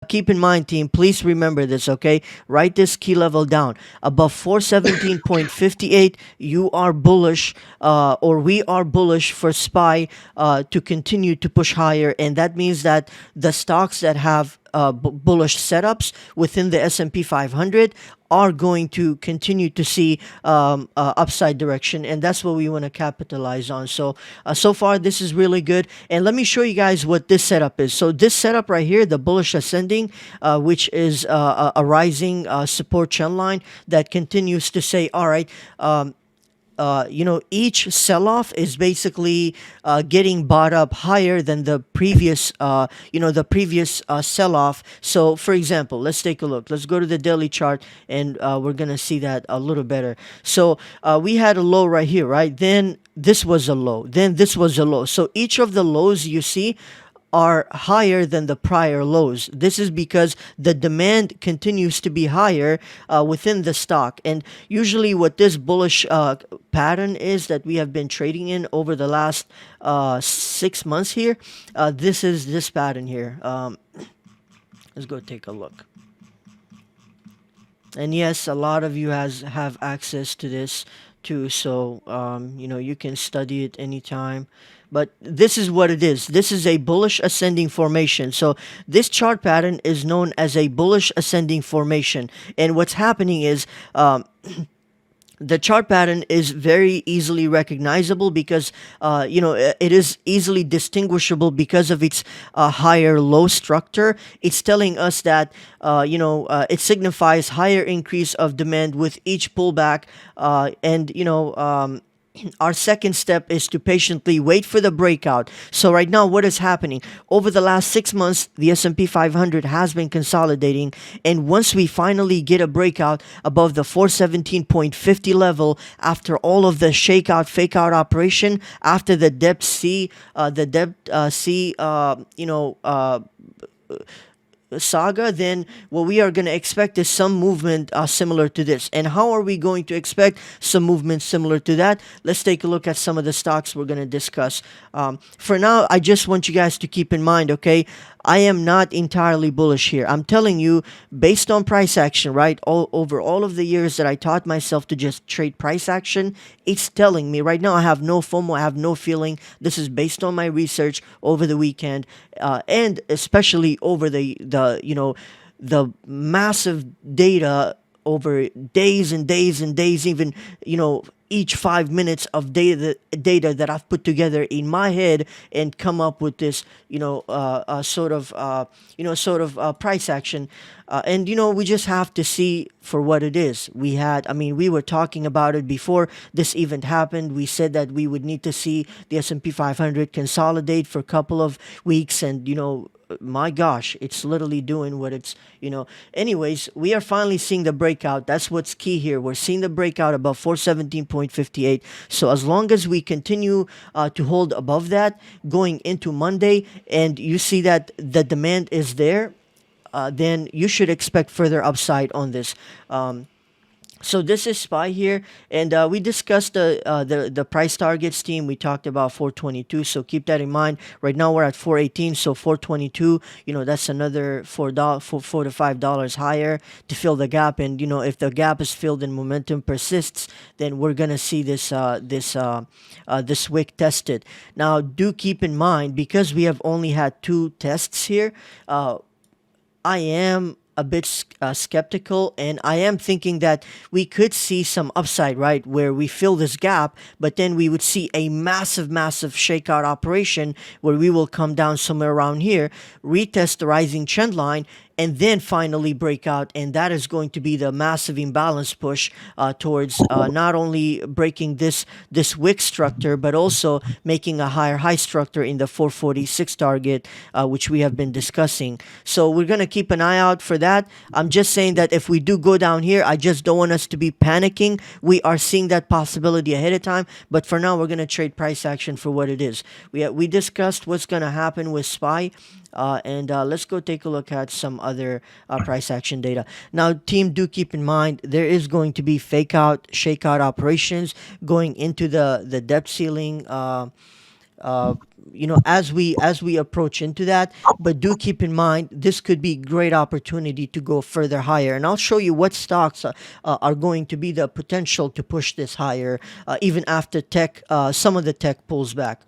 keep in mind, team, please remember this, okay? Write this key level down. Above 417.58, you are bullish, or we are bullish for SPY to continue to push higher, and that means that the stocks that have bullish setups within the S&P 500 are going to continue to see upside direction, and that's what we want to capitalize on. So so far this is really good, and let me show you guys what this setup is. So this setup right here, the bullish ascending, which is a rising support trend line that continues to say, all right, each sell-off is basically getting bought up higher than the previous, sell-off. So, for example, let's take a look. Let's go to the daily chart, and we're gonna see that a little better. So, we had a low right here, right? Then this was a low. Then this was a low. So each of the lows you see are higher than the prior lows. This is because the demand continues to be higher within the stock. And usually what this bullish pattern is that we have been trading in over the last 6 months here, this is this pattern here. Let's go take a look. And yes, a lot of you have access to this too, so you can study it anytime. But this is what it is. This is a bullish ascending formation. So this chart pattern is known as a bullish ascending formation. And what's happening is the chart pattern is very easily recognizable because it is easily distinguishable because of its higher low structure. It's telling us that it signifies higher increase of demand with each pullback, and our second step is to patiently wait for the breakout. So right now, what is happening? Over the last 6 months, the S&P 500 has been consolidating. And once we finally get a breakout above the 417.50 level, after all of the shakeout, fake out operation, after the depth C, saga, then what we are going to expect is some movement similar to this. And how are we going to expect some movement similar to that? Let's take a look at some of the stocks we're going to discuss. For now, I just want you guys to keep in mind, okay, I am not entirely bullish here. I'm telling you, based on price action, right, over all of the years that I taught myself to just trade price action, it's telling me right now I have no FOMO, I have no feeling. This is based on my research over the weekend, and especially over the massive data over days and days and days, even each 5 minutes of data that I've put together in my head and come up with this sort of price action, and we just have to see for what it is. We were talking about it before this event happened. We said that we would need to see the S&P 500 consolidate for a couple of weeks, and my gosh, it's literally doing what it's, Anyways, we are finally seeing the breakout. That's what's key here. We're seeing the breakout above 417.58. So as long as we continue to hold above that going into Monday, and you see that the demand is there, then you should expect further upside on this. So this is SPY here, and we discussed the price targets team. We talked about 422, so keep that in mind. Right now we're at 418, so 422. That's another $4 to $5 higher to fill the gap. And if the gap is filled and momentum persists, then we're gonna see this wick tested. Now, do keep in mind, because we have only had 2 tests here, I am a bit skeptical, and I am thinking that we could see some upside, right, where we fill this gap, but then we would see a massive shakeout operation where we will come down somewhere around here, retest the rising trend line, and then finally break out. And that is going to be the massive imbalance push towards not only breaking this wick structure, but also making a higher high structure in the 446 target, which we have been discussing. So we're going to keep an eye out for that. I'm just saying that if we do go down here, I just don't want us to be panicking. We are seeing that possibility ahead of time, but for now, we're going to trade price action for what it is. We discussed what's going to happen with SPY. And let's go take a look at some other price action data. Now, team, do keep in mind there is going to be fake out, shakeout operations going into the depth ceiling as we approach into that. But do keep in mind, this could be great opportunity to go further higher, and I'll show you what stocks are going to be the potential to push this higher, even after some of the tech pulls back.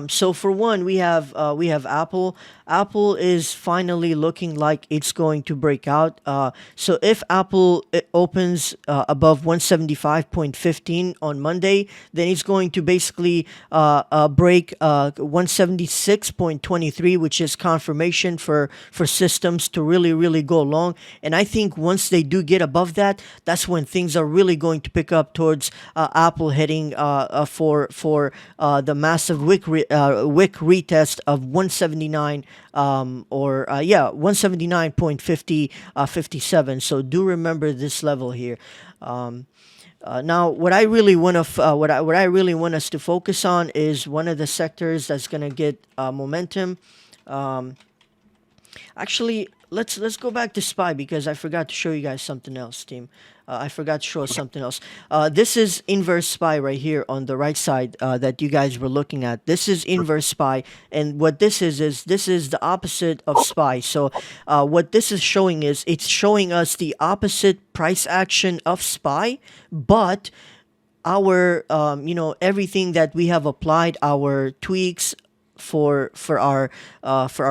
So for one, we have Apple. Apple is finally looking like it's going to break out. So if Apple opens above 175.15 on Monday, then it's going to basically break 176.23, which is confirmation for systems to really go long. And I think once they do get above that, that's when things are really going to pick up towards Apple heading for the massive wick retest of 179 or yeah 179.50 57. So do remember this level here. Now, what I really want to what I really want us to focus on is one of the sectors that's going to get momentum. Actually, let's go back to SPY because I forgot to show you guys something else, team. I forgot to show something else. This is inverse SPY right here on the right side that you guys were looking at. This is inverse SPY, and what this is this is the opposite of SPY. So what this is showing is it's showing us the opposite price action of SPY, but our everything that we have applied, our tweaks for our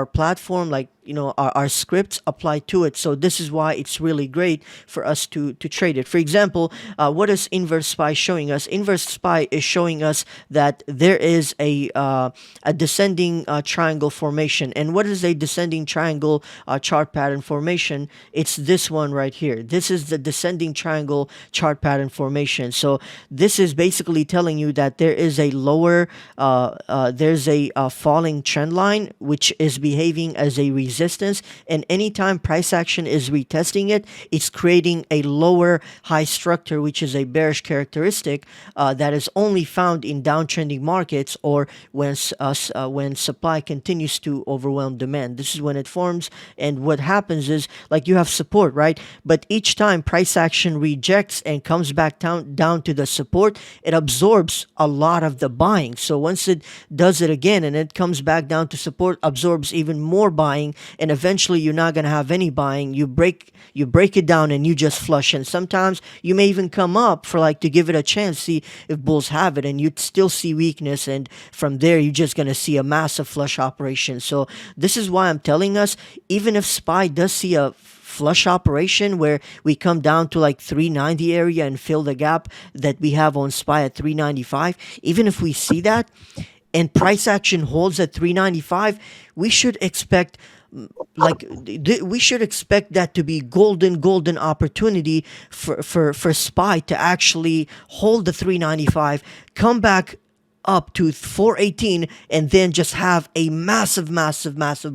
platform, like our scripts apply to it. So this is why it's really great for us to trade it. For example, what is inverse SPY showing us? Inverse SPY is showing us that there is a descending triangle formation. And what is a descending triangle chart pattern formation? It's this one right here. This is the descending triangle chart pattern formation. So this is basically telling you that there is a lower there's a falling trend line which is behaving as a resistance, and anytime price action is retesting it, it's creating a lower high structure, which is a bearish characteristic that is only found in downtrending markets or when supply continues to overwhelm demand. This is when it forms, and what happens is, like, you have support, right? But each time price action rejects and comes back down to the support, it absorbs a lot of the buying. So once it does it again and it comes back down to support, absorbs even more buying, and eventually you're not going to have any buying. You break it down and you just flush, and sometimes you may even come up for, like, to give it a chance, see if bulls have it, and you'd still see weakness, and from there you're just going to see a massive flush operation. So this is why I'm telling us, even if SPY does see a flush operation where we come down to like 390 area and fill the gap that we have on SPY at 395, even if we see that and price action holds at 395, we should expect that to be golden opportunity for SPY to actually hold the 395, come back up to 418, and then just have a massive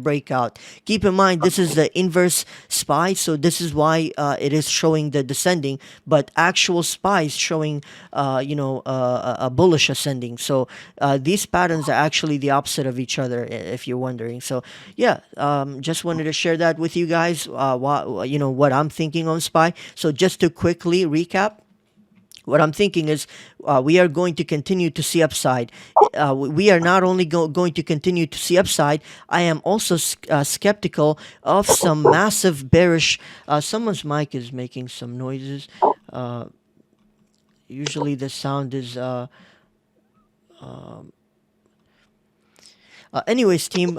breakout. Keep in mind, this is the inverse SPY, so this is why it is showing the descending, but actual SPY is showing a bullish ascending. So these patterns are actually the opposite of each other, if you're wondering. So yeah, just wanted to share that with you guys, what I'm thinking on SPY. So just to quickly recap, what I'm thinking is we are going to continue to see upside. We are not only going to continue to see upside, I am also skeptical of some massive bearish. Someone's mic is making some noises. Usually the sound is... anyways, team.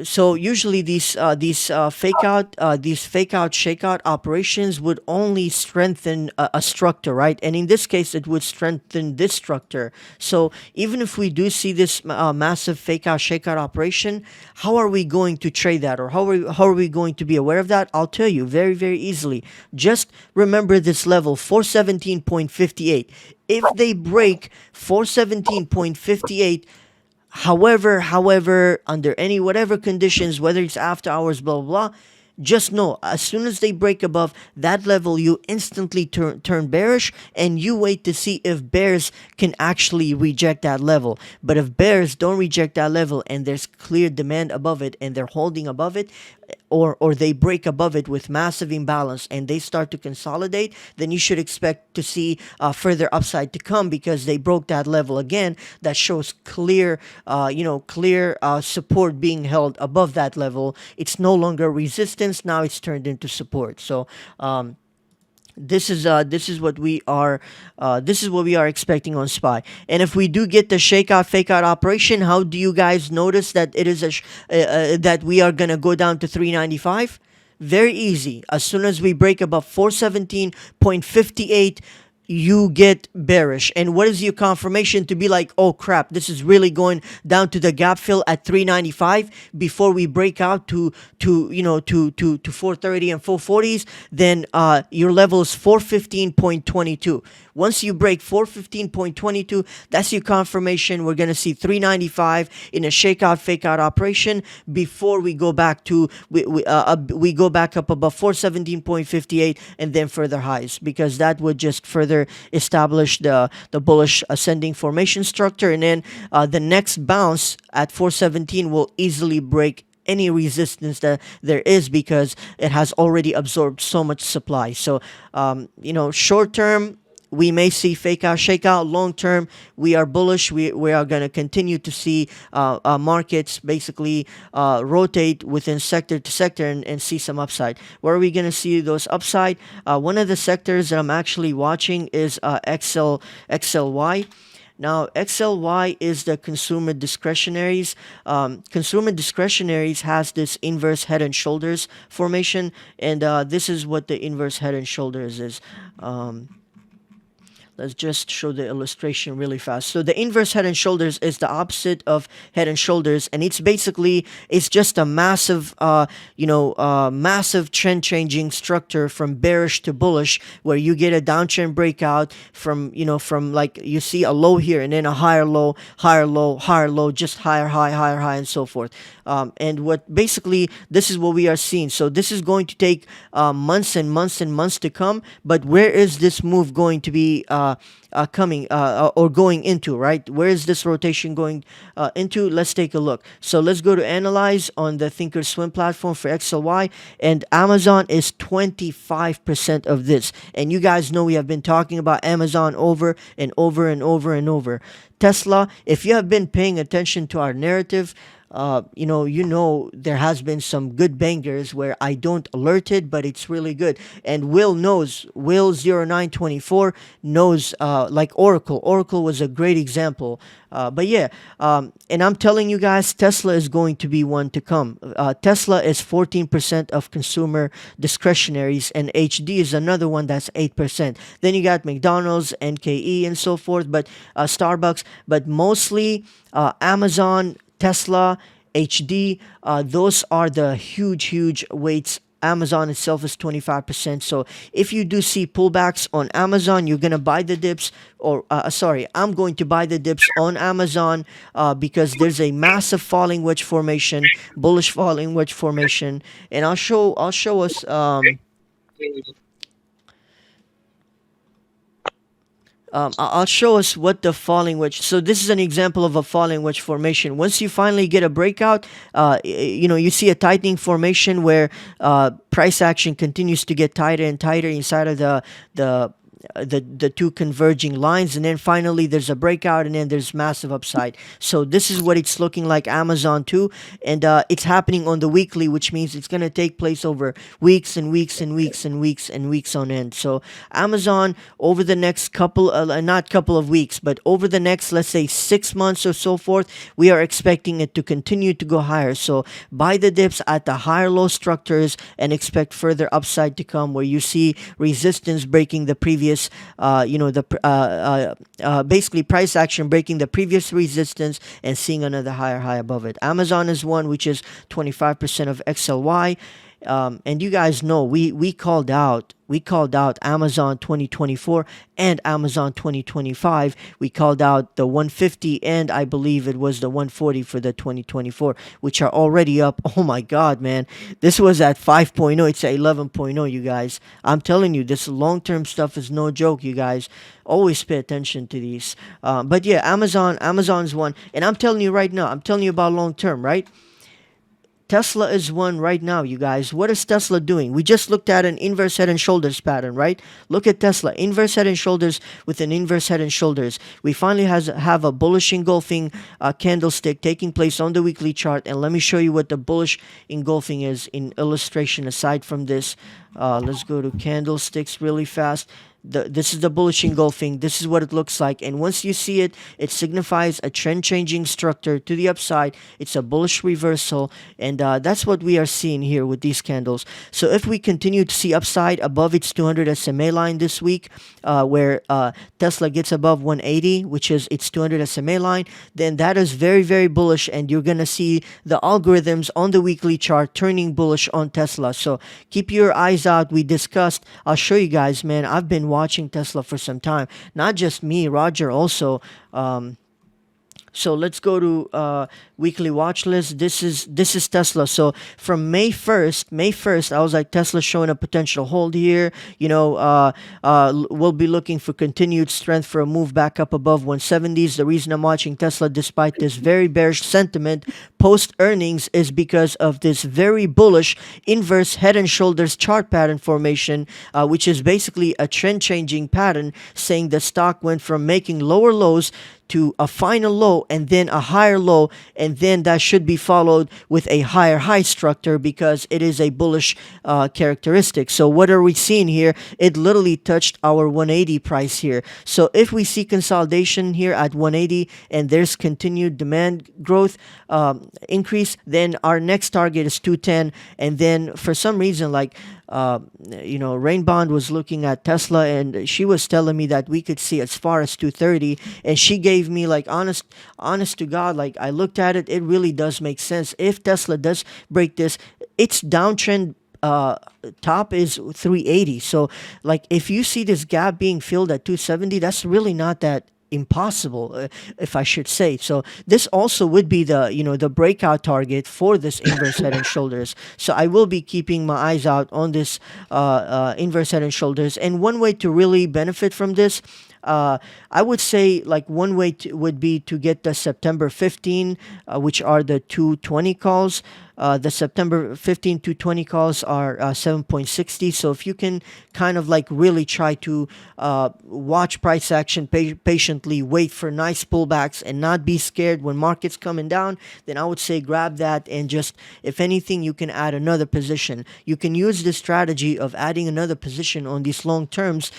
So usually these fake out shakeout operations would only strengthen a structure, right? And in this case, it would strengthen this structure. So even if we do see this massive fake out shakeout operation, how are we going to trade that, or how are we going to be aware of that? I'll tell you very easily. Just remember this level, 417.58. If they break 417.58. However, under any whatever conditions, whether it's after hours, blah, blah, blah, just know, as soon as they break above that level, you instantly turn bearish, and you wait to see if bears can actually reject that level. But if bears don't reject that level and there's clear demand above it and they're holding above it, or they break above it with massive imbalance and they start to consolidate, then you should expect to see further upside to come, because they broke that level again. That shows clear, clear support being held above that level. It's no longer resistance, now it's turned into support. So this is what we are expecting on SPY. And if we do get the shakeout fake out operation, how do you guys notice that it is that we are gonna go down to 395? Very easy. As soon as we break above 417.58, you get bearish. And what is your confirmation to be like, oh crap, this is really going down to the gap fill at 395 before we break out to 430 and 440s? Then your level is 415.22. Once you break 415.22, that's your confirmation. We're going to see 395 in a shakeout fake out operation before we go back to we go back up above 417.58 and then further highs, because that would just further establish the bullish ascending formation structure. And then the next bounce at 417 will easily break any resistance that there is, because it has already absorbed so much supply. So short term, we may see fake out, shake out. Long term, we are bullish. We are going to continue to see markets basically rotate within sector to sector and see some upside. Where are we going to see those upside? One of the sectors that I'm actually watching is XLY. Now, XLY is the consumer discretionaries. Consumer discretionaries has this inverse head and shoulders formation, and this is what the inverse head and shoulders is. Let's just show the illustration really fast. So the inverse head and shoulders is the opposite of head and shoulders, and it's just a massive, massive trend-changing structure from bearish to bullish, where you get a downtrend breakout from like you see a low here and then a higher low, higher low, higher low, just higher high, higher high, and so forth. And what basically this is what we are seeing. So this is going to take months and months and months to come. But where is this move going to be coming or going into, right? Where is this rotation going into? Let's take a look. So let's go to analyze on the Thinkorswim platform for XLY, and Amazon is 25% of this. And you guys know we have been talking about Amazon over and over and over and over. Tesla, if you have been paying attention to our narrative, there has been some good bangers where I don't alert it, but it's really good. And Will 0924 knows, like Oracle. Oracle was a great example. And I'm telling you guys, Tesla is going to be one to come. Tesla is 14% of consumer discretionaries, and HD is another one that's 8%. Then you got McDonald's, NKE, and so forth, but Starbucks, but mostly Amazon, Tesla, HD, those are the huge weights. Amazon itself is 25%. So if you do see pullbacks on Amazon, you're going to buy the dips, or I'm going to buy the dips on Amazon because there's a massive falling wedge formation, bullish falling wedge formation. And I'll show us I'll show us what the falling wedge. So this is an example of a falling wedge formation. Once you finally get a breakout, you see a tightening formation where price action continues to get tighter and tighter inside of the two converging lines, and then finally there's a breakout, and then there's massive upside. So this is what it's looking like Amazon too, and it's happening on the weekly, which means it's going to take place over weeks and weeks and weeks and weeks and weeks on end. So Amazon, over the next not couple of weeks, but over the next, let's say 6 months or so forth, we are expecting it to continue to go higher. So buy the dips at the higher low structures and expect further upside to come, where you see resistance breaking the previous basically price action breaking the previous resistance and seeing another higher high above it. Amazon is one, which is 25% of XLY. And you guys know we called out Amazon 2024 and Amazon 2025. We called out the 150 and I believe it was the 140 for the 2024, which are already up. Oh my God, man. This was at 5.0. It's at 11.0, you guys. I'm telling you, this long-term stuff is no joke, you guys. Always pay attention to these. But yeah, Amazon's one. And I'm telling you right now, I'm telling you about long-term, right? Tesla is one right now, you guys. What is Tesla doing? We just looked at an inverse head and shoulders pattern, right? Look at Tesla, inverse head and shoulders with an inverse head and shoulders. We finally have a bullish engulfing candlestick taking place on the weekly chart. And let me show you what the bullish engulfing is in illustration aside from this. Let's go to candlesticks really fast. This is the bullish engulfing. This is what it looks like. And once you see it, it signifies a trend-changing structure to the upside. It's a bullish reversal. And that's what we are seeing here with these candles. So if we continue to see upside above its 200 SMA line this week, where Tesla gets above 180, which is its 200 SMA line, then that is very, very bullish. And you're going to see the algorithms on the weekly chart turning bullish on Tesla. So keep your eyes out. We discussed, I'll show you guys, man, I've been watching Tesla for some time. Not just me, Roger also. So let's go to weekly watch list. This is Tesla. So from May 1st, I was like, Tesla showing a potential hold here. You know, we'll be looking for continued strength for a move back up above 170s. The reason I'm watching Tesla despite this very bearish sentiment post earnings is because of this very bullish inverse head and shoulders chart pattern formation, which is basically a trend changing pattern saying the stock went from making lower lows to a final low and then a higher low, and then that should be followed with a higher high structure because it is a bullish characteristic. So what are we seeing here? It literally touched our 180 price here. So if we see consolidation here at 180 and there's continued demand growth increase, then our next target is 210. And then for some reason, like you know, Rain Bond was looking at Tesla and she was telling me that we could see as far as 230, and she gave me like honest to God, like I looked at it, it really does make sense. If Tesla does break this, its downtrend top is 380. So like if you see this gap being filled at 270, that's really not that impossible, if I should say. So this also would be the, you know, the breakout target for this inverse head and shoulders. So I will be keeping my eyes out on this inverse head and shoulders. And one way to really benefit from this, I would say like one way would be to get the September 15, which are the 220 calls. The September 15 to 20 calls are 7.60. So if you can kind of like really try to watch price action patiently, wait for nice pullbacks and not be scared when market's coming down, then I would say grab that and just, if anything, you can add another position. You can use this strategy of adding another position on these long terms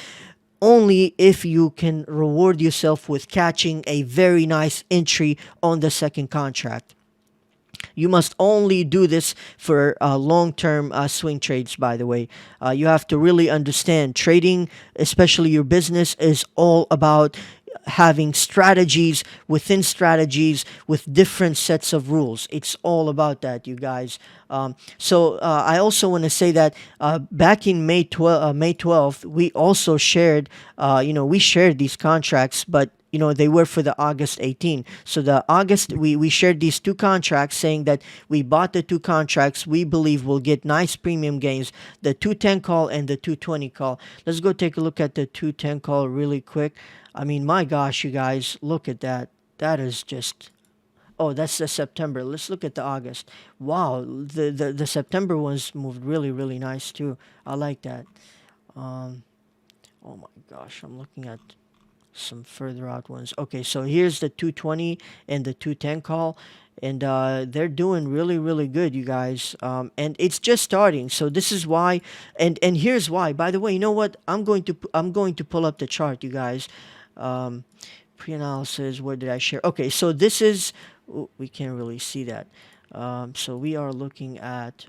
only if you can reward yourself with catching a very nice entry on the second contract. You must only do this for long-term swing trades, by the way. You have to really understand trading, especially your business, is all about having strategies within strategies with different sets of rules. It's all about that, you guys. So I also want to say that back in May 12th, we also shared, we shared these contracts, but they were for the August 18. So the August, we shared these two contracts saying that we bought the two contracts we believe will get nice premium gains, the 210 call and the 220 call. Let's go take a look at the 210 call really quick. I mean, my gosh, you guys, look at that. That is just... Oh, that's the September. Let's look at the August. Wow, the September ones moved really, really nice too. I like that. Oh my gosh, I'm looking at some further out ones. Okay, so here's the 220 and the 210 call, and they're doing really, really good, you guys. And it's just starting, so this is why. And here's why. By the way, you know what? I'm going to pull up the chart, you guys. Pre-analysis. Where did I share? Okay, so this is. Ooh, we can't really see that. So we are looking at.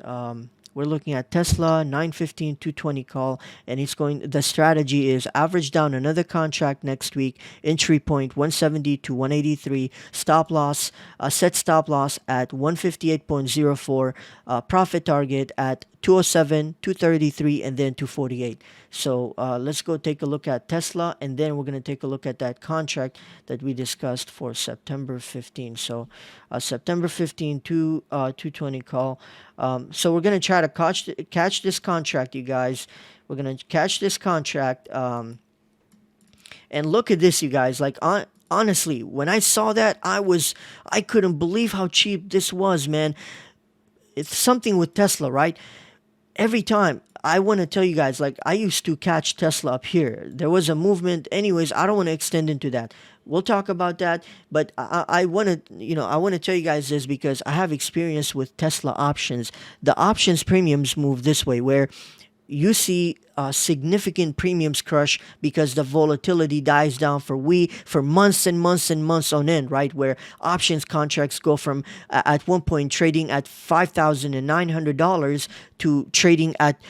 We're looking at Tesla 915 220 call, and the strategy is average down another contract next week, entry point 170 to 183, stop loss, set stop loss at 158.04, profit target at 207, 233, and then 248. So let's go take a look at Tesla, and then we're going to take a look at that contract that we discussed for September 15. So September 15 to 220 call. So we're going to try to catch this contract, you guys. We're going to catch this contract. And look at this, you guys. Like, honestly, when I saw that, I couldn't believe how cheap this was, man. it's something with Tesla, right? Every time I want to tell you guys, like I used to catch Tesla up here. There was a movement. Anyways, I don't want to extend into that. We'll talk about that, but I want to, I want to tell you guys this because I have experience with Tesla options. The options premiums move this way, where you see significant premiums crush because the volatility dies down for months and months and months on end, right? Where options contracts go from at one point trading at $5,900 to trading at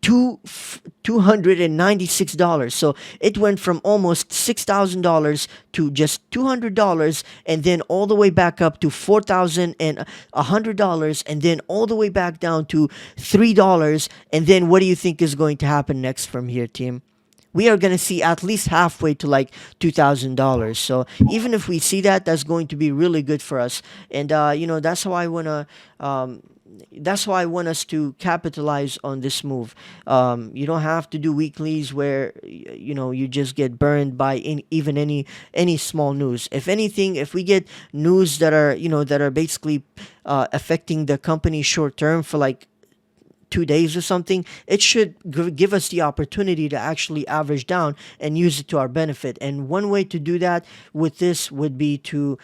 $296. So it went from almost $6,000 to just $200, and then all the way back up to $4,100, and then all the way back down to $3. And then what do you think is going to happen next from here, team? We are going to see at least halfway to like $2,000. So even if we see that, that's going to be really good for us. And that's how I want to. That's why I want us to capitalize on this move. You don't have to do weeklies where you just get burned by even any small news. If anything, if we get news that are basically affecting the company short term for like 2 days or something, it should give us the opportunity to actually average down and use it to our benefit. And one way to do that with this would be to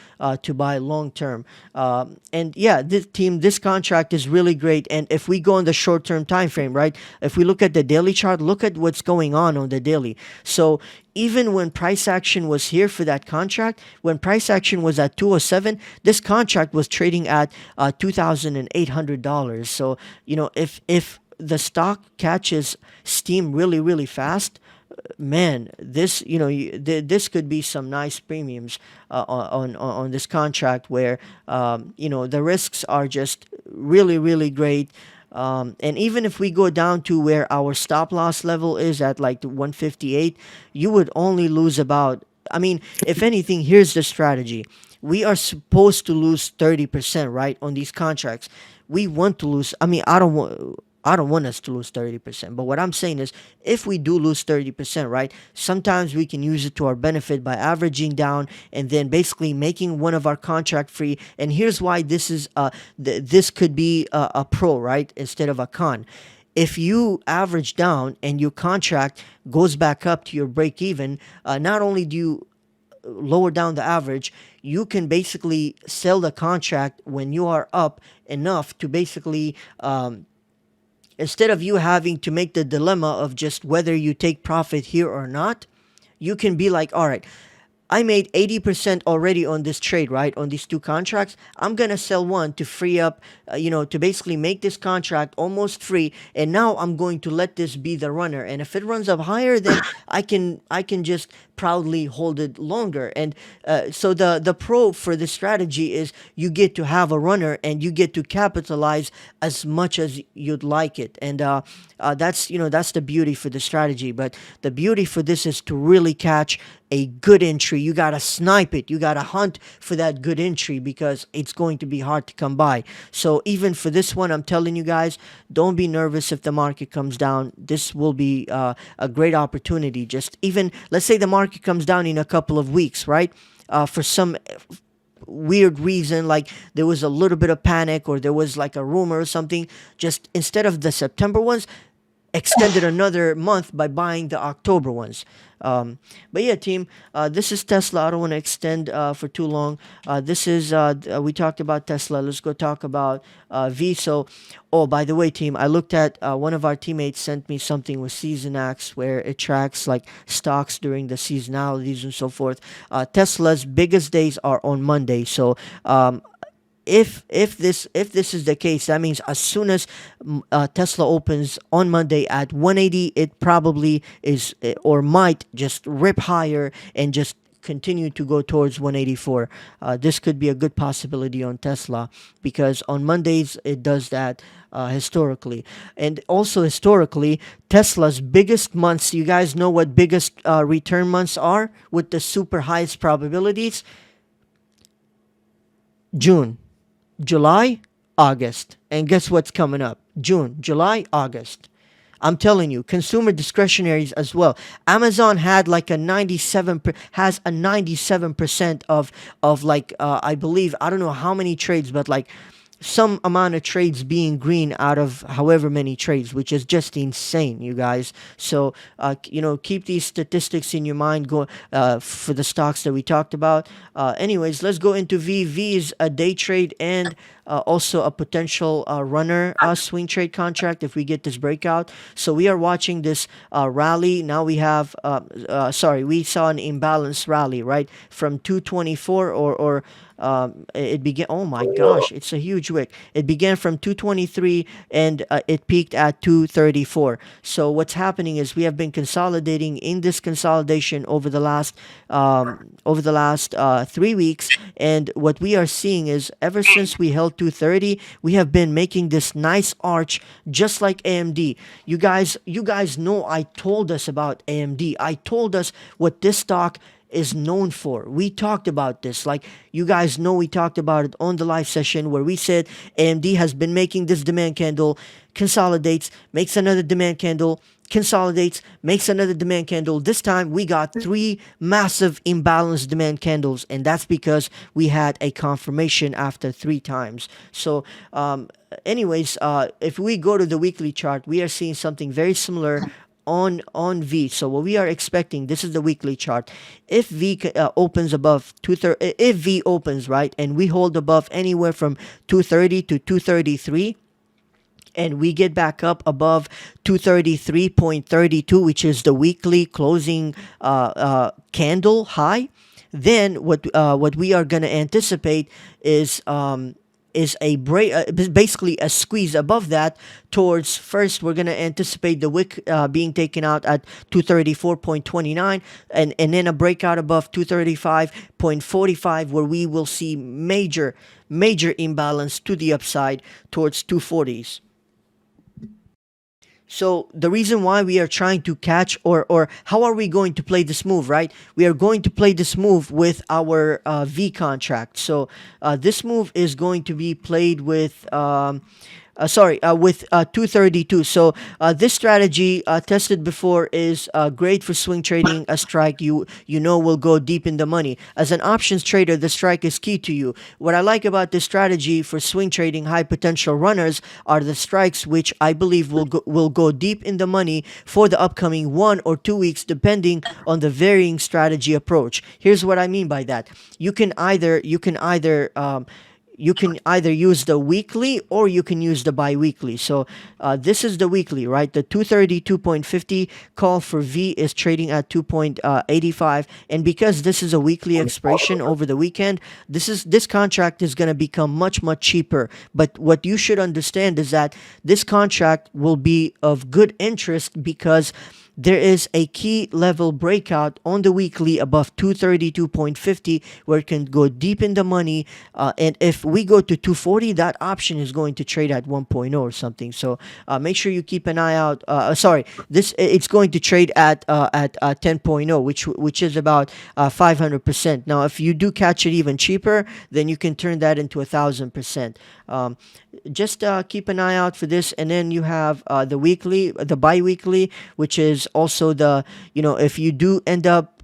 buy long term. And yeah, this contract is really great. And if we go on the short term time frame, right? If we look at the daily chart, look at what's going on the daily. So even when price action was here for that contract, when price action was at 207, this contract was trading at $2,800. So if the stock catches steam really really fast, man, this could be some nice premiums on this contract where the risks are just really really great. And even if we go down to where our stop loss level is at like 158, you would only lose about, if anything, here's the strategy. We are supposed to lose 30%, right, on these contracts. We want to lose, I don't want us to lose 30%. But what I'm saying is, if we do lose 30%, right, sometimes we can use it to our benefit by averaging down and then basically making one of our contract free. And here's why this is this could be a pro, right, instead of a con. If you average down and your contract goes back up to your break even, not only do you lower down the average, you can basically sell the contract when you are up enough to basically instead of you having to make the dilemma of just whether you take profit here or not, you can be like, all right, I made 80% already on this trade, right? On these two contracts. I'm going to sell one to free up, to basically make this contract almost free. And now I'm going to let this be the runner. And if it runs up higher, then I can just proudly hold it longer. And so the pro for this strategy is you get to have a runner and you get to capitalize as much as you'd like it. And that's the beauty for the strategy. But the beauty for this is to really catch a good entry. You got to snipe it. You got to hunt for that good entry because it's going to be hard to come by. So even for this one, I'm telling you guys, don't be nervous if the market comes down. This will be a great opportunity. Just even, let's say the market comes down in a couple of weeks, right? For some weird reason, like there was a little bit of panic or there was like a rumor or something, just instead of the September ones, extended another month by buying the October ones. But yeah, team, this is Tesla. I don't want to extend for too long. This is we talked about Tesla. Let's go talk about VSO. Oh, by the way, team, I looked at one of our teammates sent me something with SeasonX where it tracks like stocks during the seasonalities and so forth. Tesla's biggest days are on Monday, so if this is the case, that means as soon as Tesla opens on Monday at 180, it probably is or might just rip higher and just continue to go towards 184. This could be a good possibility on Tesla because on Mondays it does that historically. And also historically, Tesla's biggest months, you guys know what biggest return months are with the super highest probabilities? June, July, August. And guess what's coming up? June, July, August. I'm telling you, consumer discretionaries as well. Amazon had like has a 97% of like I believe, I don't know how many trades, but like some amount of trades being green out of however many trades, which is just insane, you guys. So keep these statistics in your mind, go for the stocks that we talked about. Anyways, let's go into V. V is a day trade and also a potential runner swing trade contract if we get this breakout. So we are watching this rally. Now we have we saw an imbalance rally, right, from 224 or it began. Oh my gosh, it's a huge wick. It began from 223 and it peaked at 234. So what's happening is we have been consolidating in this consolidation over the last 3 weeks, and what we are seeing is ever since we held 230, we have been making this nice arch, just like AMD. You guys know I told us about AMD. I told us what this stock is known for. We talked about this. Like, you guys know, we talked about it on the live session where we said AMD has been making this demand candle, consolidates, makes another demand candle, consolidates, makes another demand candle. This time we got three massive imbalanced demand candles, and that's because we had a confirmation after three times. So anyways, if we go to the weekly chart, we are seeing something very similar on V. So what we are expecting, this is the weekly chart. If V opens above 230, if V opens right, and we hold above anywhere from 230 to 233, and we get back up above 233.32, which is the weekly closing candle high, then what we are going to anticipate is a break, basically a squeeze above that towards. First, we're going to anticipate the wick being taken out at 234.29, and then a breakout above 235.45, where we will see major imbalance to the upside towards 240s. So the reason why we are trying to catch, or how are we going to play this move, right? We are going to play this move with our V contract. So this move is going to be played with with 232. So this strategy tested before is great for swing trading. A strike you know will go deep in the money. As an options trader, the strike is key to you. What I like about this strategy for swing trading high potential runners are the strikes, which I believe will go deep in the money for the upcoming 1 or 2 weeks, depending on the varying strategy approach. Here's what I mean by that. You can either use the weekly or you can use the bi-weekly. So this is the weekly, right? The 232.50 call for V is trading at 2.85, and because this is a weekly expiration over the weekend, this contract is going to become much cheaper. But what you should understand is that this contract will be of good interest because there is a key level breakout on the weekly above 232.50 where it can go deep in the money, and if we go to 240, that option is going to trade at 1.0 or something. So make sure you keep an eye out. It's going to trade at 10.0, which is about 500%. Now if you do catch it even cheaper, then you can turn that into 1,000%. Just keep an eye out for this. And then you have the bi-weekly, which is also if you do end up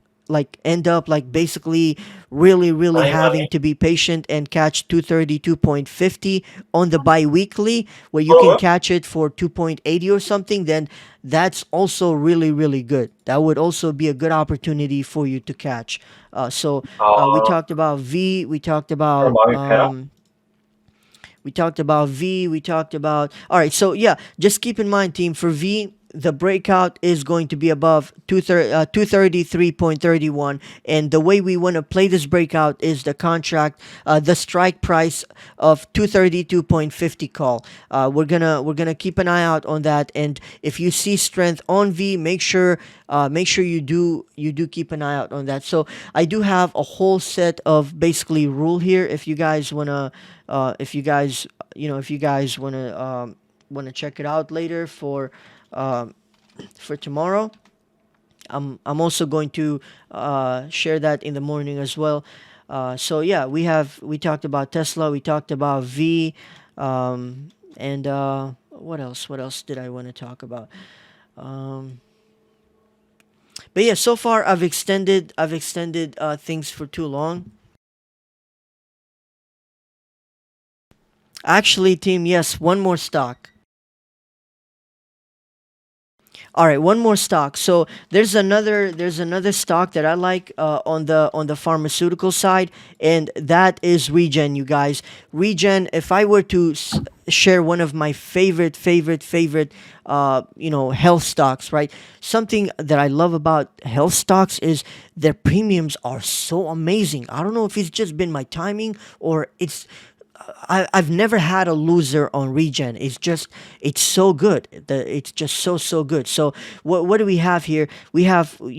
basically really having to be patient and catch 232.50 on the bi-weekly, where you can catch it for 2.80 or something, then that's also really good. That would also be a good opportunity for you to catch. We talked about V, we talked about V. We talked about. All right. So yeah, just keep in mind, team, for V, the breakout is going to be above 233.31, and the way we want to play this breakout is the contract, the strike price of 232.50 call. We're gonna keep an eye out on that, and if you see strength on V, make sure you do keep an eye out on that. So I do have a whole set of basically rule here. If you guys wanna, if you guys wanna check it out later for tomorrow. I'm also going to share that in the morning as well. So yeah, we talked about Tesla, we talked about V, and what else? What else did I want to talk about? But yeah, so far I've extended things for too long. Actually, team, yes, one more stock. All right, one more stock. So there's another stock that I like on the pharmaceutical side, and that is Regen. You guys, Regen. If I were to share one of my favorite health stocks, right? Something that I love about health stocks is their premiums are so amazing. I don't know if it's just been my timing or I've never had a loser on Regen. It's so good. It's just so good. So what do we have here? We have a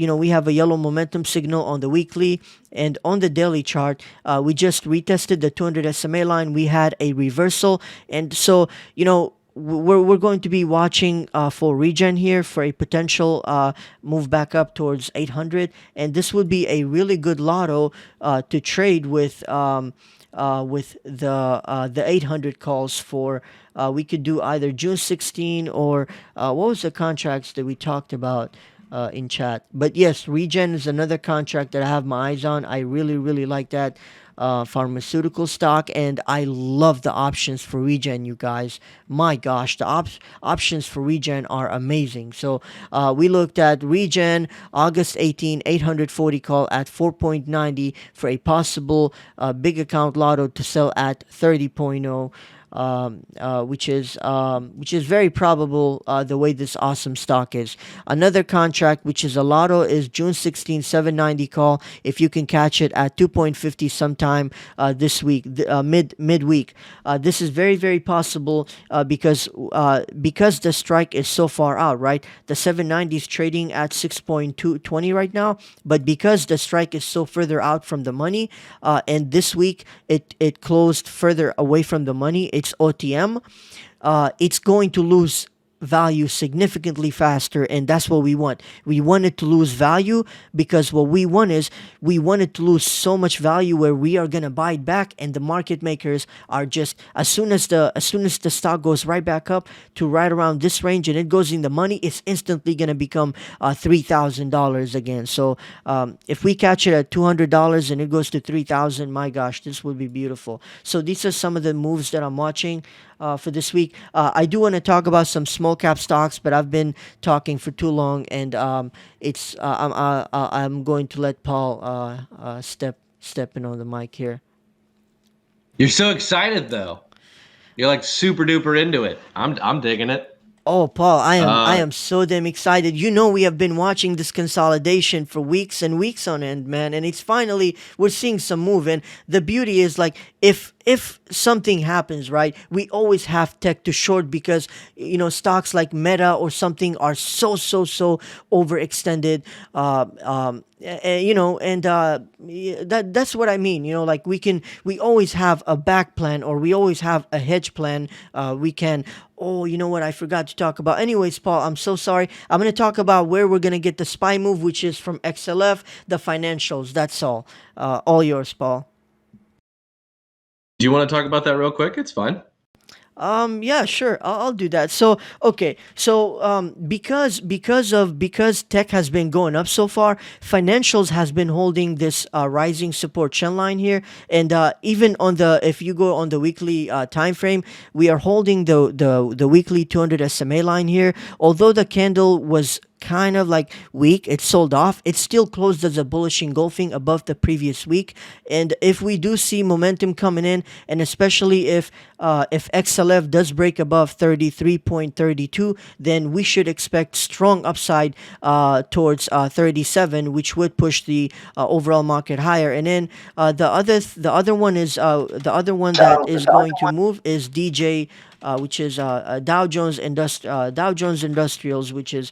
yellow momentum signal on the weekly and on the daily chart. We just retested the 200 SMA line. We had a reversal, and so we're going to be watching for Regen here for a potential move back up towards 800, and this would be a really good lotto to trade with the 800 calls for. We could do either June 16 or what was the contracts that we talked about in chat. But yes, Regen is another contract that I have my eyes on. I really like that pharmaceutical stock, and I love the options for Regen, you guys. My gosh, the options for Regen are amazing. So we looked at Regen August 18, 840 call at 4.90 for a possible big account lotto to sell at 30.0. Which is very probable the way this awesome stock is. Another contract, which is a lotto, is June 16, 790 call. If you can catch it at 2.50 sometime this week, midweek. This is very possible because the strike is so far out, right? The 790 is trading at 6.220 right now, but because the strike is so further out from the money, and this week it closed further away from the money, it's OTM, it's going to lose value significantly faster, and that's what we want. We want it to lose value because what we want is we want it to lose so much value where we are going to buy it back, and the market makers are just as soon as the stock goes right back up to right around this range and it goes in the money, it's instantly going to become $3,000 again. So if we catch it at $200 and it goes to 3,000, my gosh, this would be beautiful. So these are some of the moves that I'm watching for this week. I do want to talk about some small cap stocks, but I've been talking for too long, and I'm going to let Paul step in on the mic here. You're so excited though. You're like super duper into it. I'm digging it. Oh, Paul, I Uh, am so damn excited. We have been watching this consolidation for weeks and weeks on end, man, and it's finally we're seeing some move. And the beauty is, like, if something happens, right, we always have tech to short because stocks like Meta or something are so overextended. That's what I mean. Like, we always have a back plan, or we always have a hedge plan. We can. Oh, you know what? I forgot to talk about. Anyways, Paul, I'm so sorry. I'm going to talk about where we're going to get the SPY move, which is from XLF, the financials. That's all. All yours, Paul. do you want to talk about that real quick? It's fine. Yeah, sure. I'll do that. So, okay. So, because tech has been going up so far, financials has been holding this rising support trend line here, and even if you go on the weekly time frame, we are holding the weekly 200 SMA line here. Although the candle was kind of like weak, it sold off, it still closed as a bullish engulfing above the previous week. And if we do see momentum coming in, and especially if XLF does break above 33.32, then we should expect strong upside towards 37, which would push the overall market higher. And then the other one that is going to move is DJ, which is Dow Jones Industrials, which is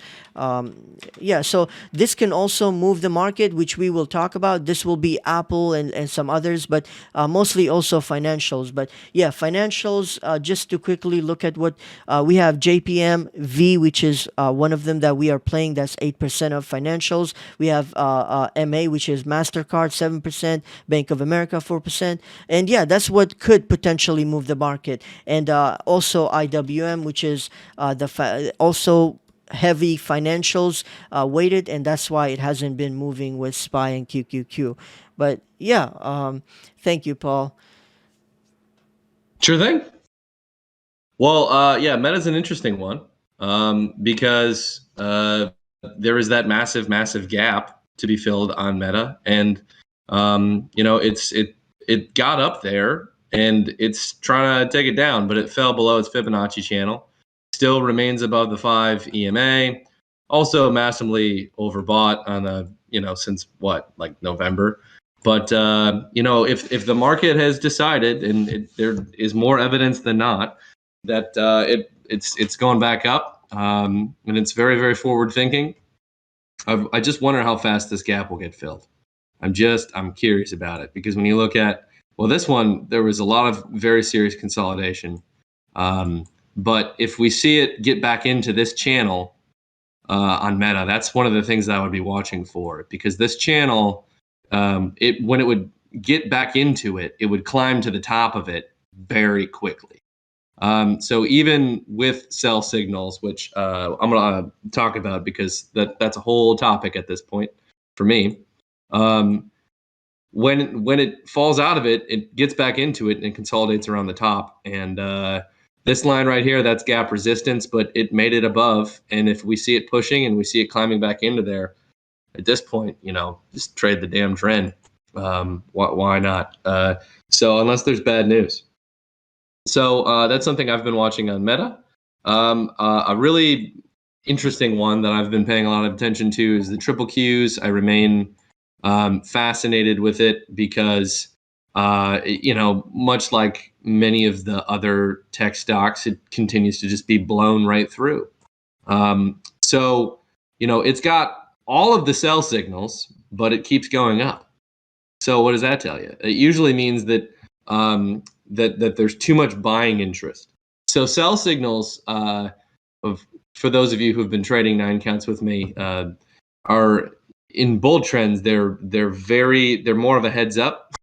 yeah. So this can also move the market, which we will talk about. This will be Apple and some others, but mostly also financials. But yeah, financials. Just to quickly look at what we have: JPM V, which is one of them that we are playing. That's 8% of financials. We have MA, which is Mastercard, 7%. Bank of America, 4%. And yeah, that's what could potentially move the market. And also IWM, which is also heavy financials weighted, and that's why it hasn't been moving with SPY and QQQ. But yeah, thank you, Paul. Sure thing. Well, yeah, Meta's an interesting one because there is that massive gap to be filled on Meta, and it got up there and it's trying to take it down, but it fell below its Fibonacci channel. Still remains above the 5 EMA. Also massively overbought on a since what, like November. But if the market has decided, and there is more evidence than not that it's going back up, and it's very forward thinking. I just wonder how fast this gap will get filled. I'm curious about it because when you look at, well, this one, there was a lot of very serious consolidation. But if we see it get back into this channel on Meta, that's one of the things that I would be watching for, because this channel, when it would get back into it, it would climb to the top of it very quickly. So even with sell signals, which I'm going to talk about because that's a whole topic at this point for me. When it falls out of it, it gets back into it and it consolidates around the top. And this line right here, that's gap resistance, but it made it above. And if we see it pushing and we see it climbing back into there, at this point, just trade the damn trend. Why not? So unless there's bad news. So that's something I've been watching on Meta. A really interesting one that I've been paying a lot of attention to is the triple Qs. I remain fascinated with it because, much like many of the other tech stocks, it continues to just be blown right through. So it's got all of the sell signals, but it keeps going up. So what does that tell you? It usually means that that there's too much buying interest. So sell signals, for those of you who've been trading 9 counts with me, are in bull trends. They're more of a heads up.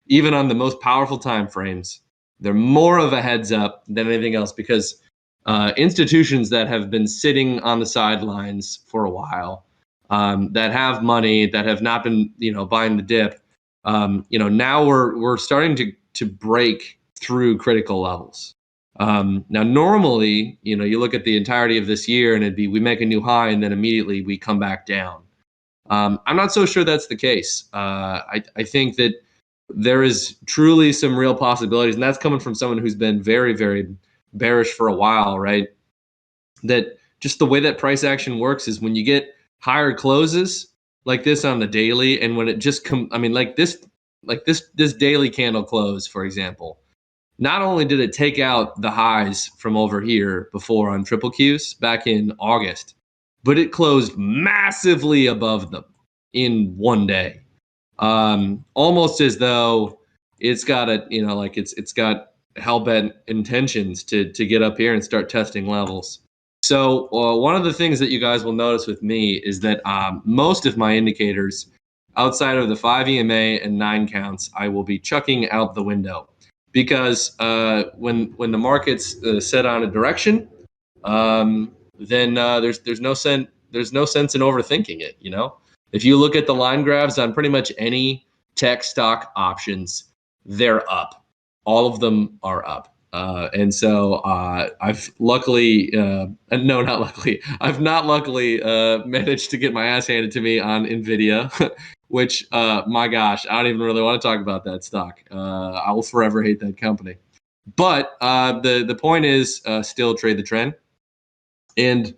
Even on the most powerful time frames, they're more of a heads up than anything else, because institutions that have been sitting on the sidelines for a while, that have money, that have not been buying the dip, now we're starting to break through critical levels. Now, normally, you look at the entirety of this year and we make a new high and then immediately we come back down. I'm not so sure that's the case. I think that there is truly some real possibilities, and that's coming from someone who's been very bearish for a while, right? That just the way that price action works is when you get higher closes like this on the daily, and when it just this daily candle close, for example, not only did it take out the highs from over here before on triple Qs back in August, but it closed massively above them in one day. Almost as though it's got it's got hell-bent intentions to get up here and start testing levels. So one of the things that you guys will notice with me is that most of my indicators outside of the 5 EMA and 9 counts, I will be chucking out the window, because when the market's set on a direction, then there's no sense in overthinking it. If you look at the line graphs on pretty much any tech stock options, they're up. All of them are up. And so I've luckily, no, not luckily, I've not luckily managed to get my ass handed to me on NVDA, which, my gosh, I don't even really want to talk about that stock. I will forever hate that company. But the point is, still trade the trend. And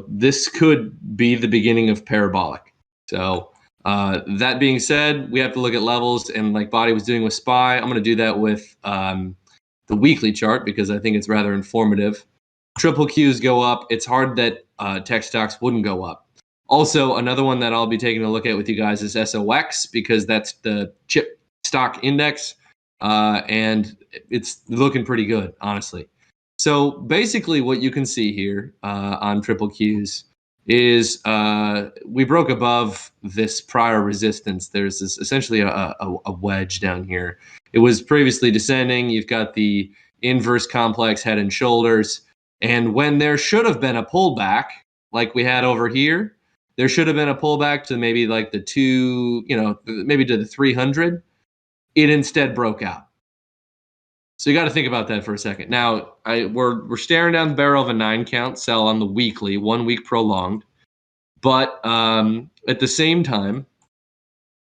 this could be the beginning of parabolic. So that being said, we have to look at levels, and like Body was doing with SPY, I'm going to do that with the weekly chart because I think it's rather informative. Triple Qs go up. It's hard that tech stocks wouldn't go up. Also, another one that I'll be taking a look at with you guys is SOX, because that's the chip stock index, and it's looking pretty good, honestly. So basically what you can see here on triple Qs is we broke above this prior resistance. There's this essentially a wedge down here. It was previously descending. You've got the inverse complex head and shoulders. And when there should have been a pullback like we had over here, there should have been a pullback to maybe like maybe to the 300. It instead broke out. So you got to think about that for a second. Now, we're staring down the barrel of a 9 count sell on the weekly, 1 week prolonged. But at the same time,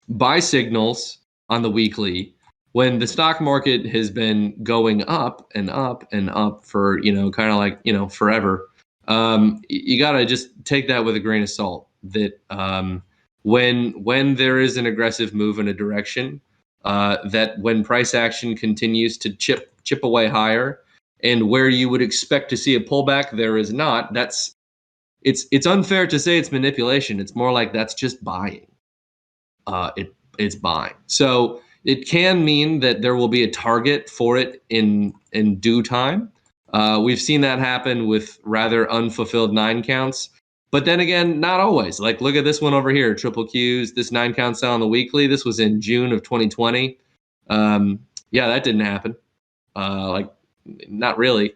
buy signals on the weekly when the stock market has been going up and up and up for kind of like forever. You got to just take that with a grain of salt. That when there is an aggressive move in a direction, that when price action continues to chip away higher, and where you would expect to see a pullback, there is not. It's unfair to say it's manipulation. It's more like that's just buying. It's buying. So it can mean that there will be a target for it in due time. We've seen that happen with rather unfulfilled 9 counts. But then again, not always. Like, look at this one over here, triple Qs, this 9 count sell on the weekly. This was in June of 2020. Yeah, that didn't happen. Like, not really.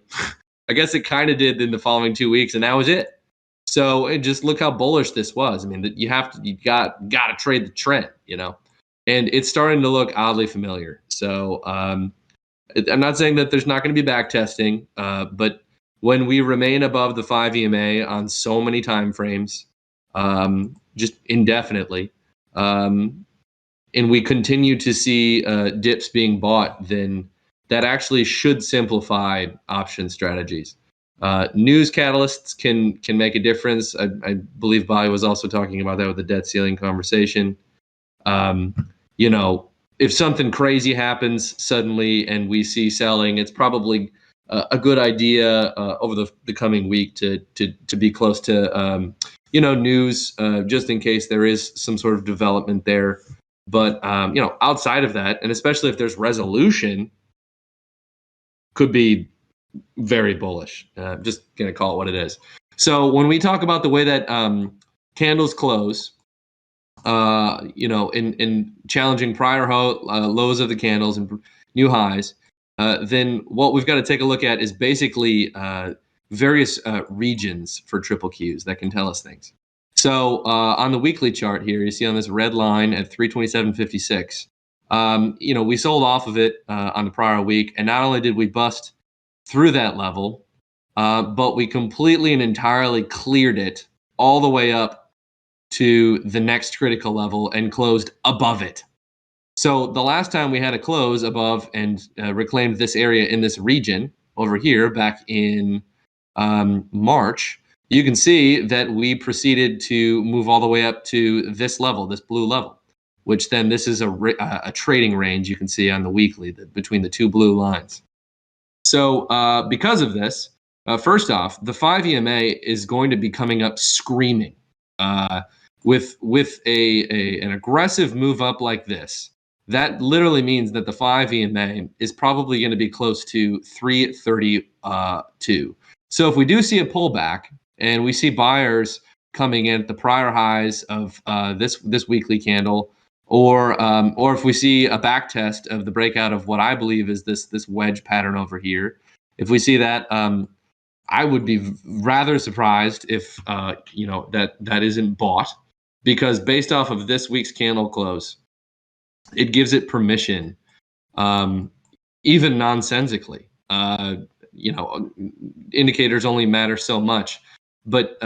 I guess it kind of did in the following 2 weeks, and that was it. So and just look how bullish this was. I mean, you got to trade the trend, and it's starting to look oddly familiar. So I'm not saying that there's not going to be back testing, but when we remain above the 5 EMA on so many time frames, just indefinitely, and we continue to see dips being bought, then that actually should simplify option strategies. News catalysts can make a difference. I believe Bobby was also talking about that with the debt ceiling conversation. Um, if something crazy happens suddenly and we see selling, it's probably a good idea over the coming week to be close to news, just in case there is some sort of development there. But outside of that, and especially if there's resolution, could be very bullish. Just gonna call it what it is. So when we talk about the way that candles close, in challenging prior lows of the candles and new highs, then what we've got to take a look at is basically various regions for triple Qs that can tell us things. So on the weekly chart here, you see on this red line at 327.56, we sold off of it on the prior week, and not only did we bust through that level, but we completely and entirely cleared it all the way up to the next critical level and closed above it. So the last time we had a close above and reclaimed this area in this region over here back in March, you can see that we proceeded to move all the way up to this level, this blue level, which then this is a trading range you can see on the weekly between the two blue lines. So because of this, first off, the 5 EMA is going to be coming up screaming. With an aggressive move up like this, that literally means that the 5 EMA is probably going to be close to 332. So if we do see a pullback and we see buyers coming in at the prior highs of this weekly candle, or if we see a back test of the breakout of what I believe is this wedge pattern over here, if we see that, I would be rather surprised if that isn't bought, because based off of this week's candle close, it gives it permission, even nonsensically. Indicators only matter so much, but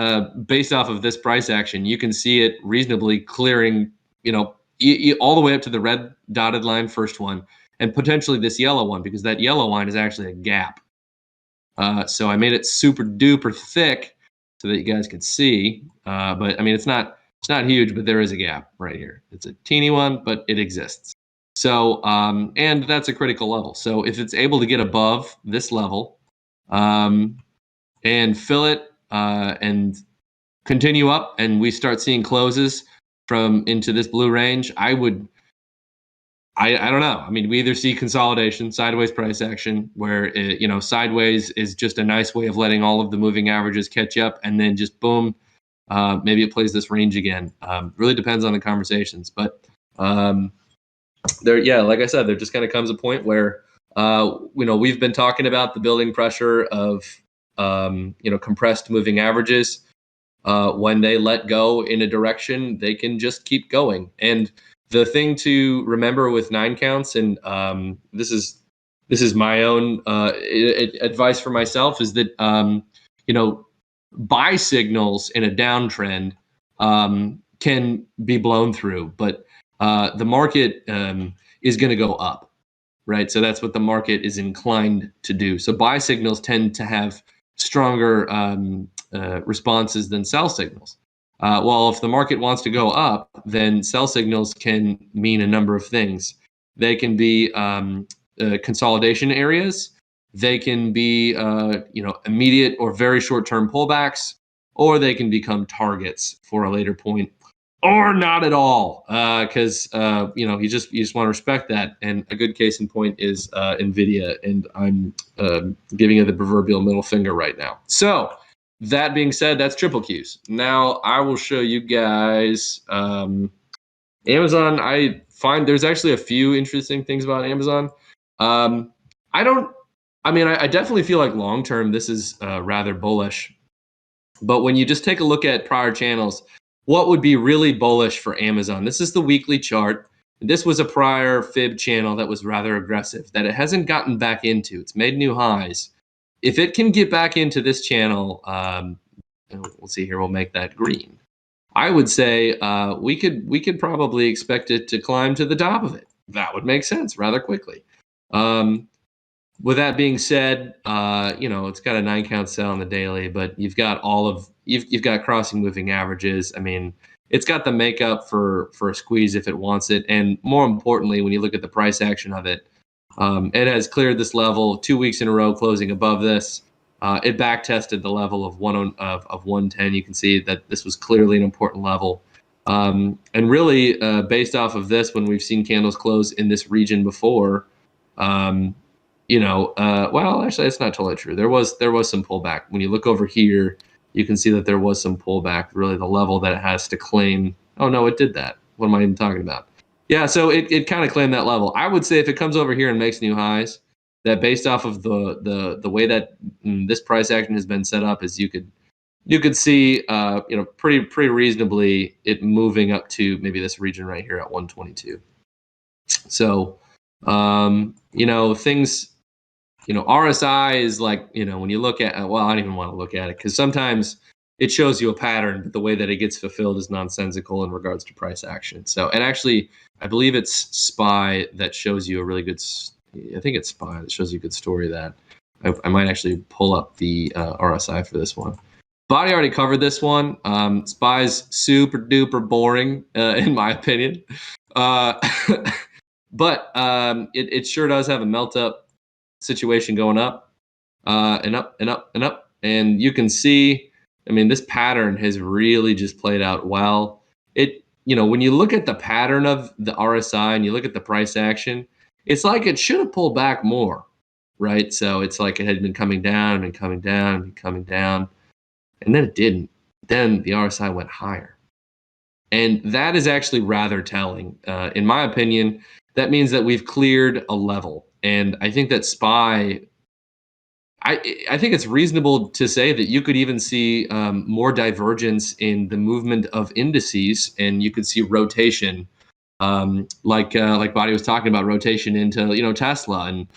based off of this price action, you can see it reasonably clearing, all the way up to the red dotted line, first one, and potentially this yellow one, because that yellow line is actually a gap. So I made it super duper thick so that you guys could see. But I mean, it's not huge, but there is a gap right here. It's a teeny one, but it exists. So and that's a critical level. So if it's able to get above this level and fill it and continue up, and we start seeing closes from into this blue range, I don't know. I mean, we either see consolidation, sideways price action, where sideways is just a nice way of letting all of the moving averages catch up, and then just boom, maybe it plays this range again. Really depends on the conversations, but like I said, there just kind of comes a point where we've been talking about the building pressure of compressed moving averages. When they let go in a direction, they can just keep going. And the thing to remember with 9 counts, and this is this is my own advice for myself, is that buy signals in a downtrend can be blown through, but the market is going to go up, right? So that's what the market is inclined to do. So buy signals tend to have stronger responses than sell signals. Well, if the market wants to go up, then sell signals can mean a number of things. They can be consolidation areas. They can be immediate or very short-term pullbacks, or they can become targets for a later point, or not at all, because you just want to respect that. And a good case in point is NVDA, and I'm giving it the proverbial middle finger right now. So that being said, that's triple Qs. Now I will show you guys Amazon. I find there's actually a few interesting things about Amazon. I don't. I mean, I definitely feel like long term this is rather bullish. But when you just take a look at prior channels, what would be really bullish for Amazon? This is the weekly chart. This was a prior fib channel that was rather aggressive, that it hasn't gotten back into. It's made new highs. If it can get back into this channel, we'll see here, we'll make that green. I would say we could probably expect it to climb to the top of it. That would make sense rather quickly. With that being said, it's got a 9-count sell on the daily, but you've got you've got crossing moving averages. I mean, it's got the makeup for a squeeze if it wants it, and more importantly, when you look at the price action of it, it has cleared this level 2 weeks in a row, closing above this. It back tested the level of 110. You can see that this was clearly an important level. And really, based off of this, when we've seen candles close in this region before, well, actually, that's not totally true. There was some pullback. When you look over here, you can see that there was some pullback. Really, the level that it has to claim. Oh no, it did that. What am I even talking about? Yeah, so it kind of claimed that level. I would say if it comes over here and makes new highs, that based off of the way that this price action has been set up, is you could see pretty reasonably it moving up to maybe this region right here at 122. So things. RSI is like, when you look at, well, I don't even want to look at it because sometimes it shows you a pattern, but the way that it gets fulfilled is nonsensical in regards to price action. So, and actually, I believe it's SPY that shows you a really good, I think it's SPY that shows you a good story that I might actually pull up the RSI for this one. Body already covered this one. SPY's super duper boring, in my opinion. But it sure does have a melt up situation going up and up and up and up. And you can see, I mean, this pattern has really just played out well. When you look at the pattern of the RSI and you look at the price action, it's like it should have pulled back more, right? So it's like it had been coming down and coming down and coming down, and then it didn't. Then the RSI went higher. And that is actually rather telling. In my opinion, that means that we've cleared a level. And I think that SPY, I think it's reasonable to say that you could even see more divergence in the movement of indices, and you could see rotation, like Body was talking about, rotation into Tesla and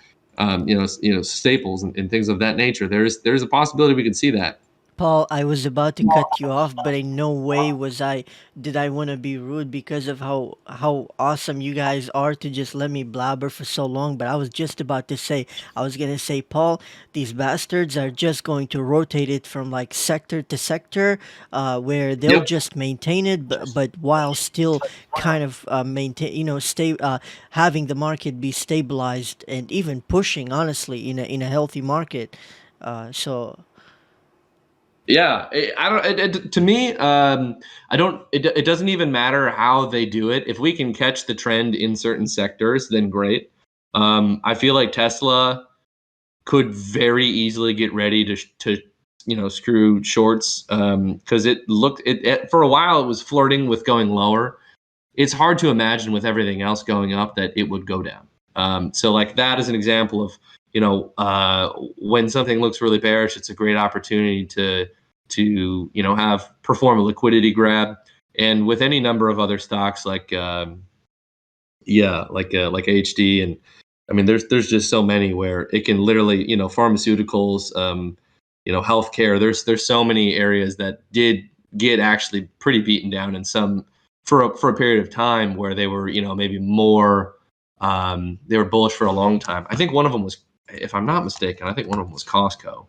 staples and things of that nature. There's a possibility we could see that. Paul, I was about to cut you off, but in no way did I want to be rude because of how awesome you guys are to just let me blabber for so long. But I was just about to say, I was gonna say, Paul, these bastards are just going to rotate it from like sector to sector, where they'll Yep. just maintain it, but while still kind of maintain, stay, having the market be stabilized and even pushing, honestly, in a healthy market. So. Yeah, I don't. To me, I don't. It doesn't even matter how they do it. If we can catch the trend in certain sectors, then great. I feel like Tesla could very easily get ready to screw shorts, because it for a while it was flirting with going lower. It's hard to imagine with everything else going up that it would go down. So like that is an example of when something looks really bearish, it's a great opportunity to have perform a liquidity grab. And with any number of other stocks like HD and I mean, there's just so many where it can literally, pharmaceuticals, healthcare. There's so many areas that did get actually pretty beaten down, and some for a period of time where they were, maybe more, they were bullish for a long time. I think one of them was, if I'm not mistaken, I think one of them was Costco.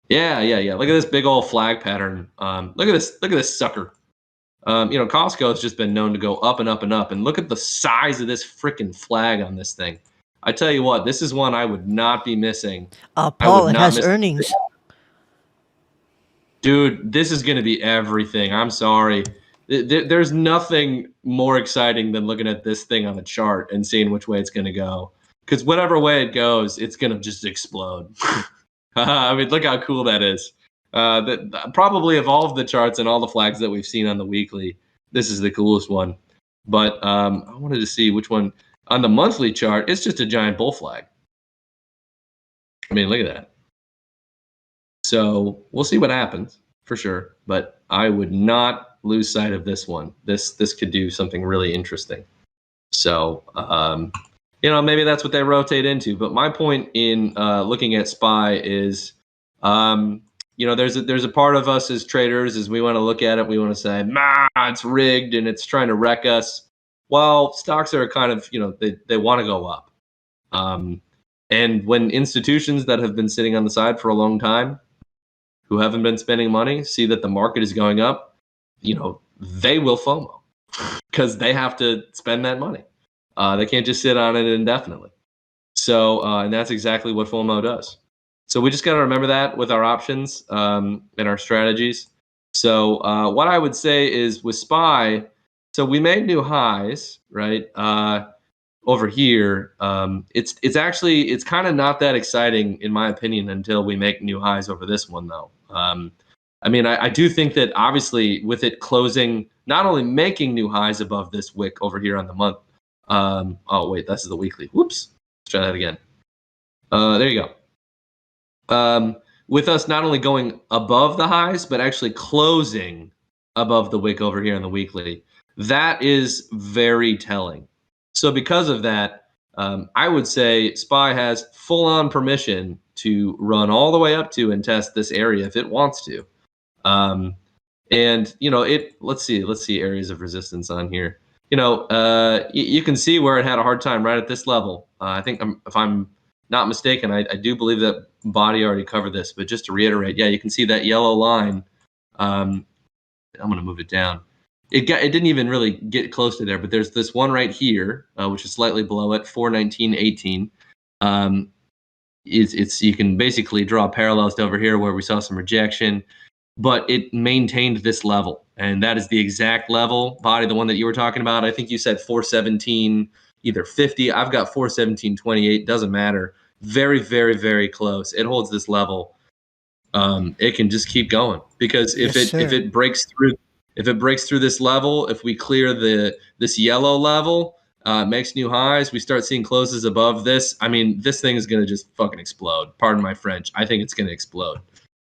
Yeah. Look at this big old flag pattern. Look at this sucker. Costco has just been known to go up and up and up. And look at the size of this freaking flag on this thing. I tell you what, this is one I would not be missing. I would Paul, it not has miss. earnings. Dude, this is going to be everything. I'm sorry. There's nothing more exciting than looking at this thing on a chart and seeing which way it's going to go. Because whatever way it goes, it's going to just explode. I mean, look how cool that is. Probably of all of the charts and all the flags that we've seen on the weekly, this is the coolest one. But I wanted to see which one on the monthly chart. It's just a giant bull flag. I mean, look at that. So we'll see what happens for sure. But I would not lose sight of this one. This could do something really interesting. So maybe that's what they rotate into. But my point in looking at SPY is, there's a part of us as traders is we want to look at it. We want to say, it's rigged and it's trying to wreck us. Well, stocks are kind of, they want to go up. And when institutions that have been sitting on the side for a long time, who haven't been spending money, see that the market is going up, they will FOMO because they have to spend that money. They can't just sit on it indefinitely. So, and that's exactly what FOMO does. So we just got to remember that with our options and our strategies. So what I would say is with SPY, so we made new highs, right? Over here, it's kind of not that exciting in my opinion until we make new highs over this one though. I mean, I do think that obviously with it closing, not only making new highs above this wick over here on the month. Oh wait, this is the weekly. Whoops. Let's try that again. There you go. With us not only going above the highs, but actually closing above the wick over here on the weekly, that is very telling. So because of that, I would say SPY has full-on permission to run all the way up to and test this area if it wants to. And let's see areas of resistance on here. You can see where it had a hard time right at this level. I think if I'm not mistaken, I do believe that body already covered this, but just to reiterate, yeah, you can see that yellow line. I'm going to move it down. It didn't even really get close to there, but there's this one right here, which is slightly below it, 419.18. You can basically draw parallels to over here where we saw some rejection, but it maintained this level, and that is the exact level, body, the one that you were talking about. I think you said 417, either 50. I've got 417.28. Doesn't matter. Very, very, very close. It holds this level. It can just keep going because if it breaks through this level, if we clear this yellow level, makes new highs, we start seeing closes above this. I mean, this thing is going to just fucking explode. Pardon my French. I think it's going to explode.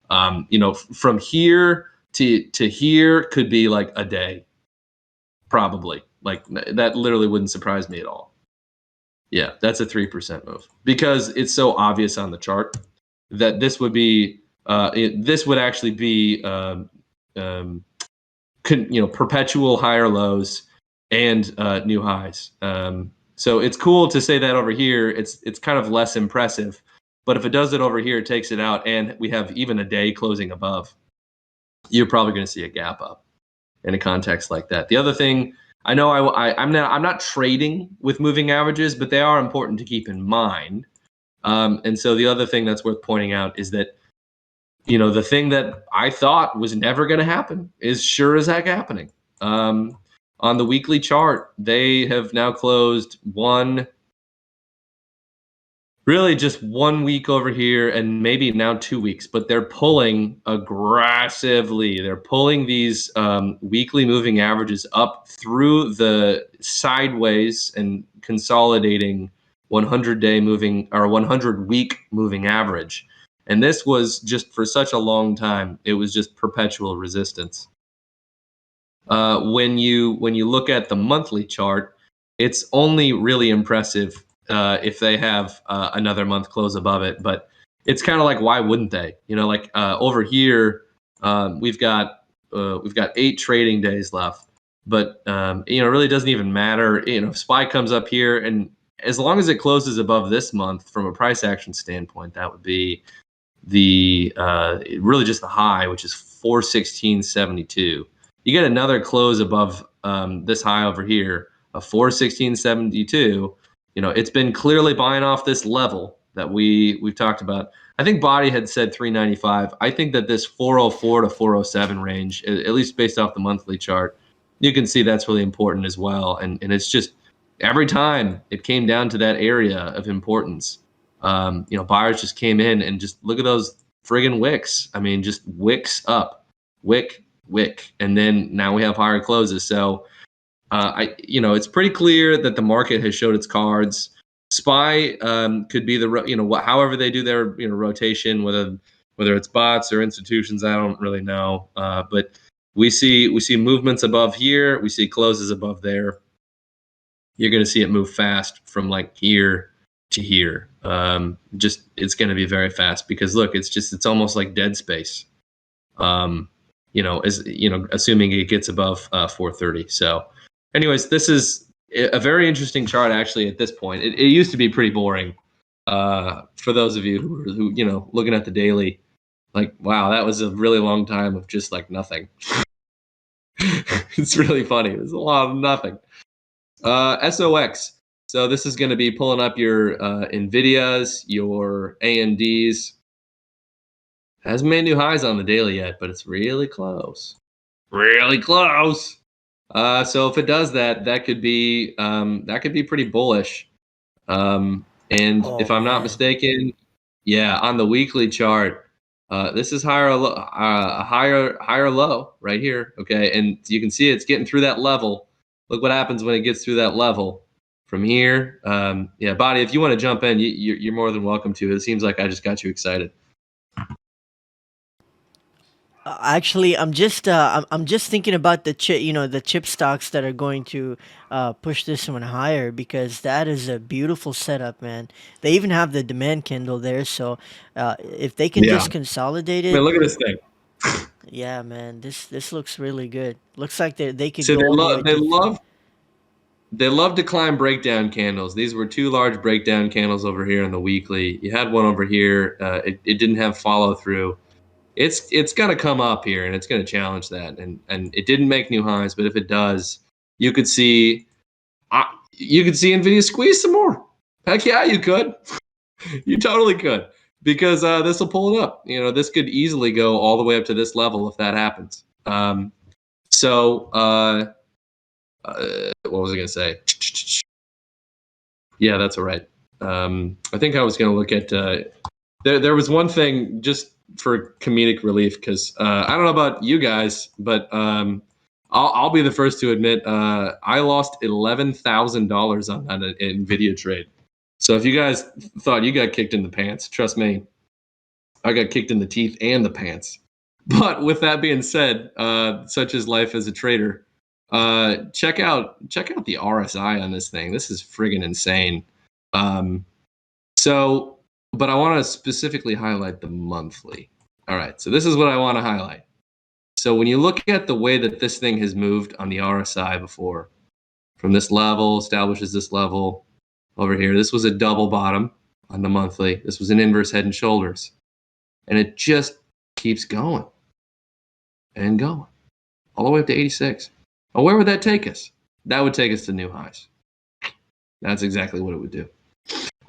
From here to here could be like a day, probably. Like that literally wouldn't surprise me at all. Yeah, that's a 3% move because it's so obvious on the chart that this would be this would actually be perpetual higher lows and new highs. So it's cool to say that over here. It's kind of less impressive, but if it does it over here, it takes it out, and we have even a day closing above, you're probably going to see a gap up in a context like that. The other thing, I know I'm not trading with moving averages, but they are important to keep in mind. And so the other thing that's worth pointing out is that the thing that I thought was never going to happen is sure as heck happening. On the weekly chart, they have now closed just 1 week over here and maybe now 2 weeks, but they're pulling aggressively. They're pulling these weekly moving averages up through the sideways and consolidating 100-day moving or 100-week moving average. And this was just for such a long time, it was just perpetual resistance. When you look at the monthly chart, it's only really impressive if they have another month close above it. But it's kind of like, why wouldn't they? You know, like over here, we've got 8 trading days left. But you know, it really doesn't even matter. You know, if SPY comes up here, and as long as it closes above this month from a price action standpoint, that would be the really just the high, which is 416.72. You get another close above this high over here of 416.72. You know, it's been clearly buying off this level that we've talked about. I think Body had said 395. I think that this 404 to 407 range, at least based off the monthly chart, you can see that's really important as well. And it's just every time it came down to that area of importance, you know, buyers just came in and just look at those friggin' wicks. I mean, just wicks up, wick, and then now we have higher closes. So, you know, it's pretty clear that the market has showed its cards. SPY could be the, you know, however they do their, you know, rotation, whether it's bots or institutions, I don't really know. But we see movements above here, we see closes above there. You're going to see it move fast from like here to here. Just it's going to be very fast because look, it's almost like dead space. You know, as you know, assuming it gets above 430. So, anyways, this is a very interesting chart actually. At this point, it used to be pretty boring. For those of you who you know looking at the daily, like wow, that was a really long time of just like nothing. It's really funny. There's a lot of nothing. SOX. So this is going to be pulling up your NVIDIAs, your AMDs. Hasn't made new highs on the daily yet, but it's really close. Really close. So if it does that, that could be pretty bullish. And Oh if I'm not man. mistaken, yeah, on the weekly chart, this is higher higher low right here. Okay, and you can see it's getting through that level. Look what happens when it gets through that level from here. Yeah, Body, if you want to jump in, you're more than welcome to. It seems like I just got you excited. Actually, I'm just thinking about the chip, you know, the chip stocks that are going to push this one higher because that is a beautiful setup, man. They even have the demand candle there, so if they can Yeah, just consolidate man, it, look at this thing. yeah, man, this looks really good. Looks like they could So go all the way to. they love to climb breakdown candles. These were 2 large breakdown candles over here in the weekly. You had one over here. It didn't have follow through. It's gonna come up here and it's gonna challenge that. And it didn't make new highs, but if it does, you could see Nvidia squeeze some more. Heck yeah, you could. You totally could because this will pull it up. You know, this could easily go all the way up to this level if that happens. So what was I gonna say? Yeah, that's all right. I think I was gonna look at. There was one thing just for comedic relief because I don't know about you guys, but I'll be the first to admit I lost $11,000 on that Nvidia trade. So if you guys thought you got kicked in the pants, trust me, I got kicked in the teeth and the pants. But with that being said, such is life as a trader. Check out the RSI on this thing. This is friggin' insane. Um, so, but I want to specifically highlight the monthly. All right, so this is what I want to highlight. So when you look at the way that this thing has moved on the RSI before, from this level, establishes this level over here. This was a double bottom on the monthly. This was an inverse head and shoulders. And it just keeps going and going all the way up to 86. Well, where would that take us? That would take us to new highs. That's exactly what it would do.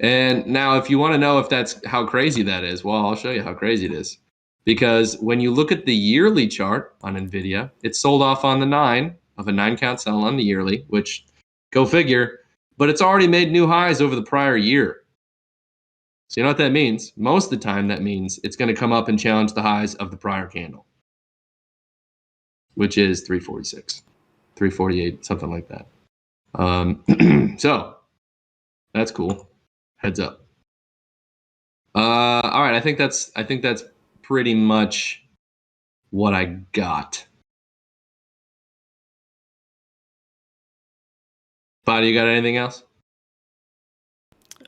And now, if you want to know if that's how crazy that is, well, I'll show you how crazy it is. Because when you look at the yearly chart on NVIDIA, it sold off on the 9 of a 9 count sell on the yearly, which go figure, but it's already made new highs over the prior year. So you know what that means? Most of the time, that means it's going to come up and challenge the highs of the prior candle, which is 346, 348, something like that. So that's cool. Heads up. All right, I think that's pretty much what I got. Body, you got anything else?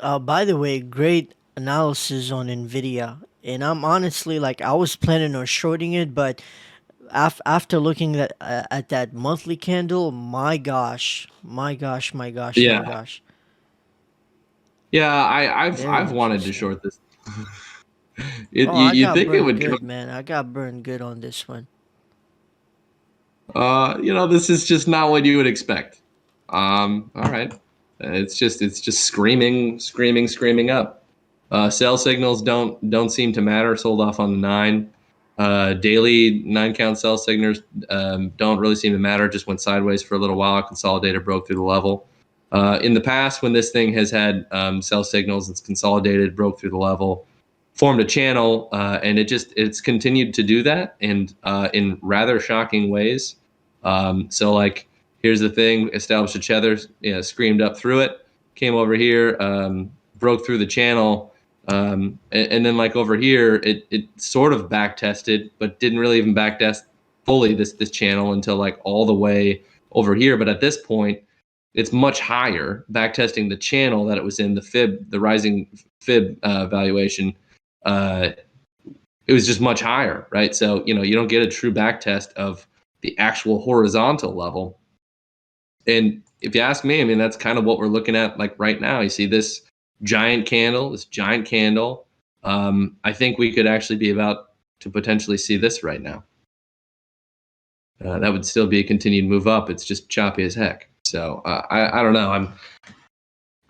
By the way, great analysis on NVIDIA. And I'm honestly like, I was planning on shorting it, but after looking at that monthly candle, my gosh, my gosh, my gosh, my Yeah, gosh. yeah. I've Very wanted to interesting. short this. Oh, I You got think it burned would good, come? man. I got burned good on this one. This is just not what you would expect. All right. It's just screaming, screaming, screaming up. Sell signals don't seem to matter. Sold off on the 9. Daily 9 count sell signals don't really seem to matter. Just went sideways for a little while. Consolidated, broke through the level. In the past, when this thing has had sell signals, it's consolidated, broke through the level, formed a channel, and it's continued to do that, and in rather shocking ways. So like, here's the thing: established a tether, screamed up through it, came over here, broke through the channel, and then like over here, it sort of back tested, but didn't really even back test fully this channel until like all the way over here. But at this point, it's much higher, back testing the channel that it was in, the rising fib valuation. Uh, it was just much higher, right? So you don't get a true back test of the actual horizontal level. And if you ask me, I mean, that's kind of what we're looking at like right now. You see this giant candle, this giant candle. I think we could actually be about to potentially see this right now. That would still be a continued move up. It's just choppy as heck. So I don't know.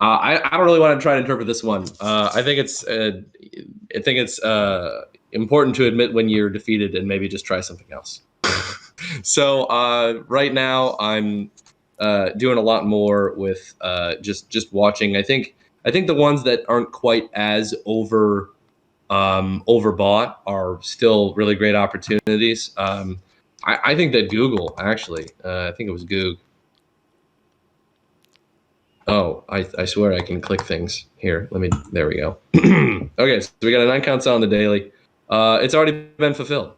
I don't really want to try to interpret this one. I think it's important to admit when you're defeated and maybe just try something else. So right now I'm doing a lot more with just watching. I think the ones that aren't quite as overbought are still really great opportunities. I think that Google actually, I think it was Google. Oh, I swear I can click things here. There we go. Okay, so we got a 9 count sell on the daily. It's already been fulfilled.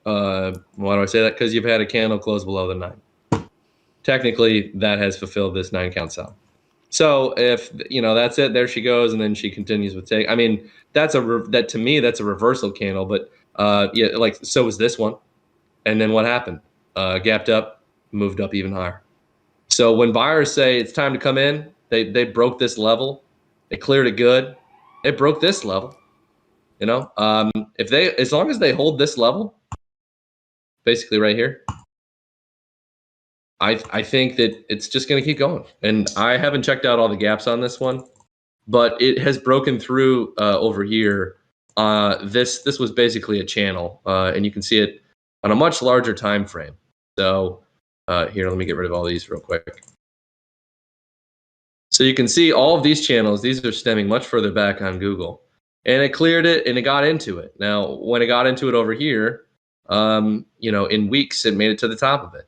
Why do I say that? Because you've had a candle close below the 9. Technically, that has fulfilled this 9 count sell. So if that's it, there she goes, and then she continues with take. I mean, that to me that's a reversal candle, but yeah, like so was this one. And then what happened? Gapped up, moved up even higher. So when buyers say it's time to come in, they broke this level, they cleared it good, it broke this level. If they as long as they hold this level, basically right here, I think that it's just going to keep going. And I haven't checked out all the gaps on this one, but it has broken through over here. This was basically a channel, and you can see it on a much larger time frame. So here, let me get rid of all these real quick. So you can see all of these channels. These are stemming much further back on Google, and it cleared it and it got into it. Now, when it got into it over here, in weeks it made it to the top of it.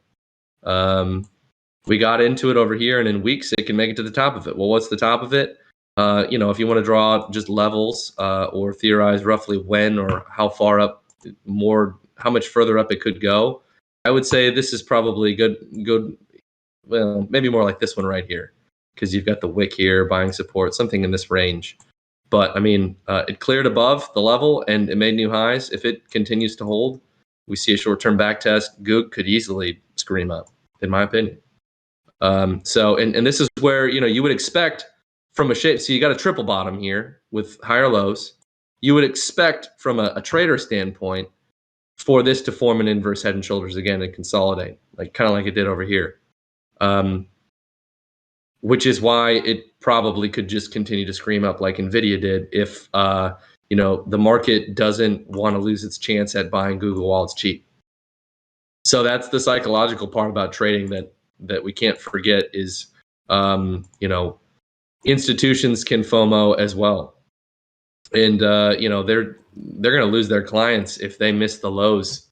We got into it over here, and in weeks it can make it to the top of it. Well, what's the top of it? If you want to draw just levels or theorize roughly when or how far up, how much further up it could go, I would say this is probably good. Well, maybe more like this one right here, because you've got the wick here, buying support, something in this range. But I mean, it cleared above the level and it made new highs. If it continues to hold, we see a short-term back test. Goog could easily scream up, in my opinion. And this is where you would expect from a shape. So you got a triple bottom here with higher lows. You would expect from a trader standpoint for this to form an inverse head and shoulders again and consolidate, like kind of like it did over here. Which is why it probably could just continue to scream up like Nvidia did if the market doesn't want to lose its chance at buying Google while it's cheap. So that's the psychological part about trading that we can't forget is institutions can FOMO as well, and they're going to lose their clients if they miss the lows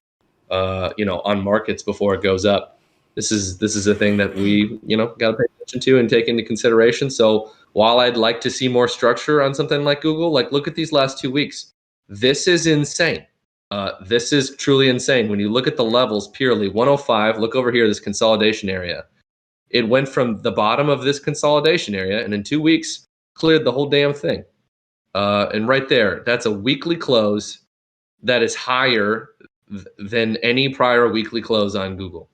on markets before it goes up. This is a thing that we got to pay attention to and take into consideration. So while I'd like to see more structure on something like Google, like look at these last 2 weeks. This is insane. This is truly insane. When you look at the levels purely, 105. Look over here, this consolidation area. It went from the bottom of this consolidation area, and in 2 weeks cleared the whole damn thing. And right there, that's a weekly close that is higher than any prior weekly close on Google.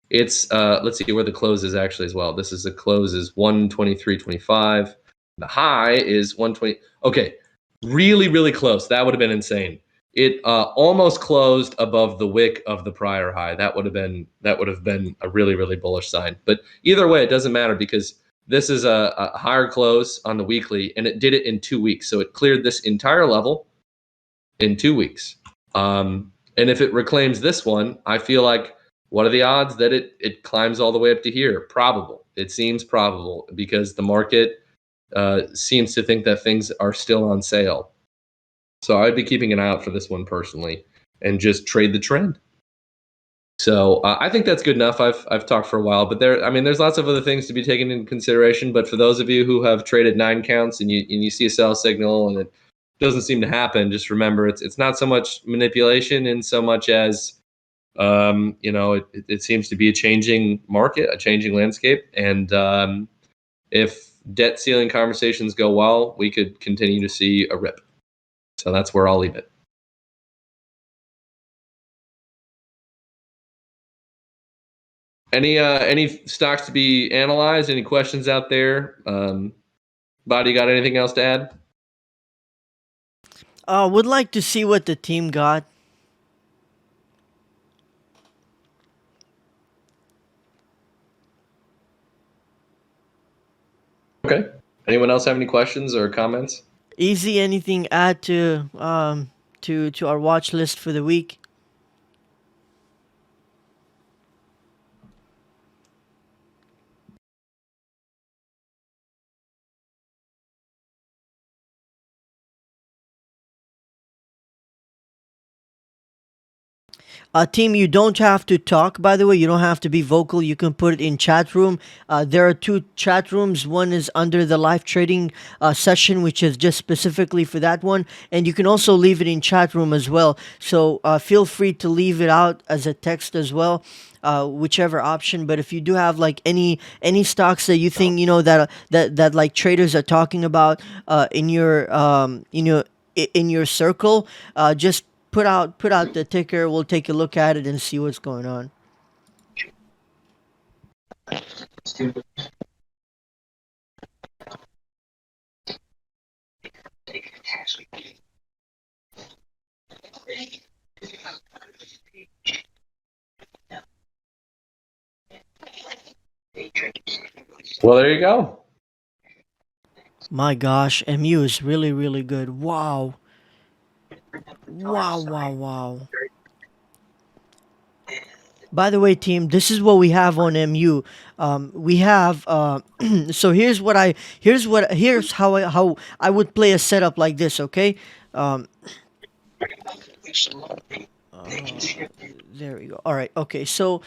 It's let's see where the close is actually as well. This is the close is 123.25. The high is 120. Okay, really close. That would have been insane. It almost closed above the wick of the prior high. That would have been a really bullish sign. But either way, it doesn't matter because this is a higher close on the weekly, and it did it in 2 weeks. So it cleared this entire level in 2 weeks. And if it reclaims this one, I feel like what are the odds that it climbs all the way up to here? Probable. It seems probable because the market seems to think that things are still on sale. So I'd be keeping an eye out for this one personally and just trade the trend. So I think that's good enough. I've talked for a while, but there's lots of other things to be taken into consideration. But for those of you who have traded 9 counts and you see a sell signal and it doesn't seem to happen, just remember it's not so much manipulation in so much as it seems to be a changing market, a changing landscape, and if debt ceiling conversations go well, we could continue to see a rip. So that's where I'll leave it. Any stocks to be analyzed? Any questions out there? Body, got anything else to add? Would like to see what the team got. Okay. Anyone else have any questions or comments? Easy, anything add to our watch list for the week? Team, you don't have to talk, by the way. You don't have to be vocal. You can put it in chat room. There are 2 chat rooms. One is under the live trading session, which is just specifically for that one. And you can also leave it in chat room as well. So feel free to leave it out as a text as well. Whichever option. But if you do have like any stocks that you think that like traders are talking about in your in your circle, just put out the ticker. We'll take a look at it and see what's going on. Well, there you go. My gosh, MU is really good. Wow. Wow. By the way, team, this is what we have on MU. We have so here's how I would play a setup like this. Okay, there we go. All right. Okay, so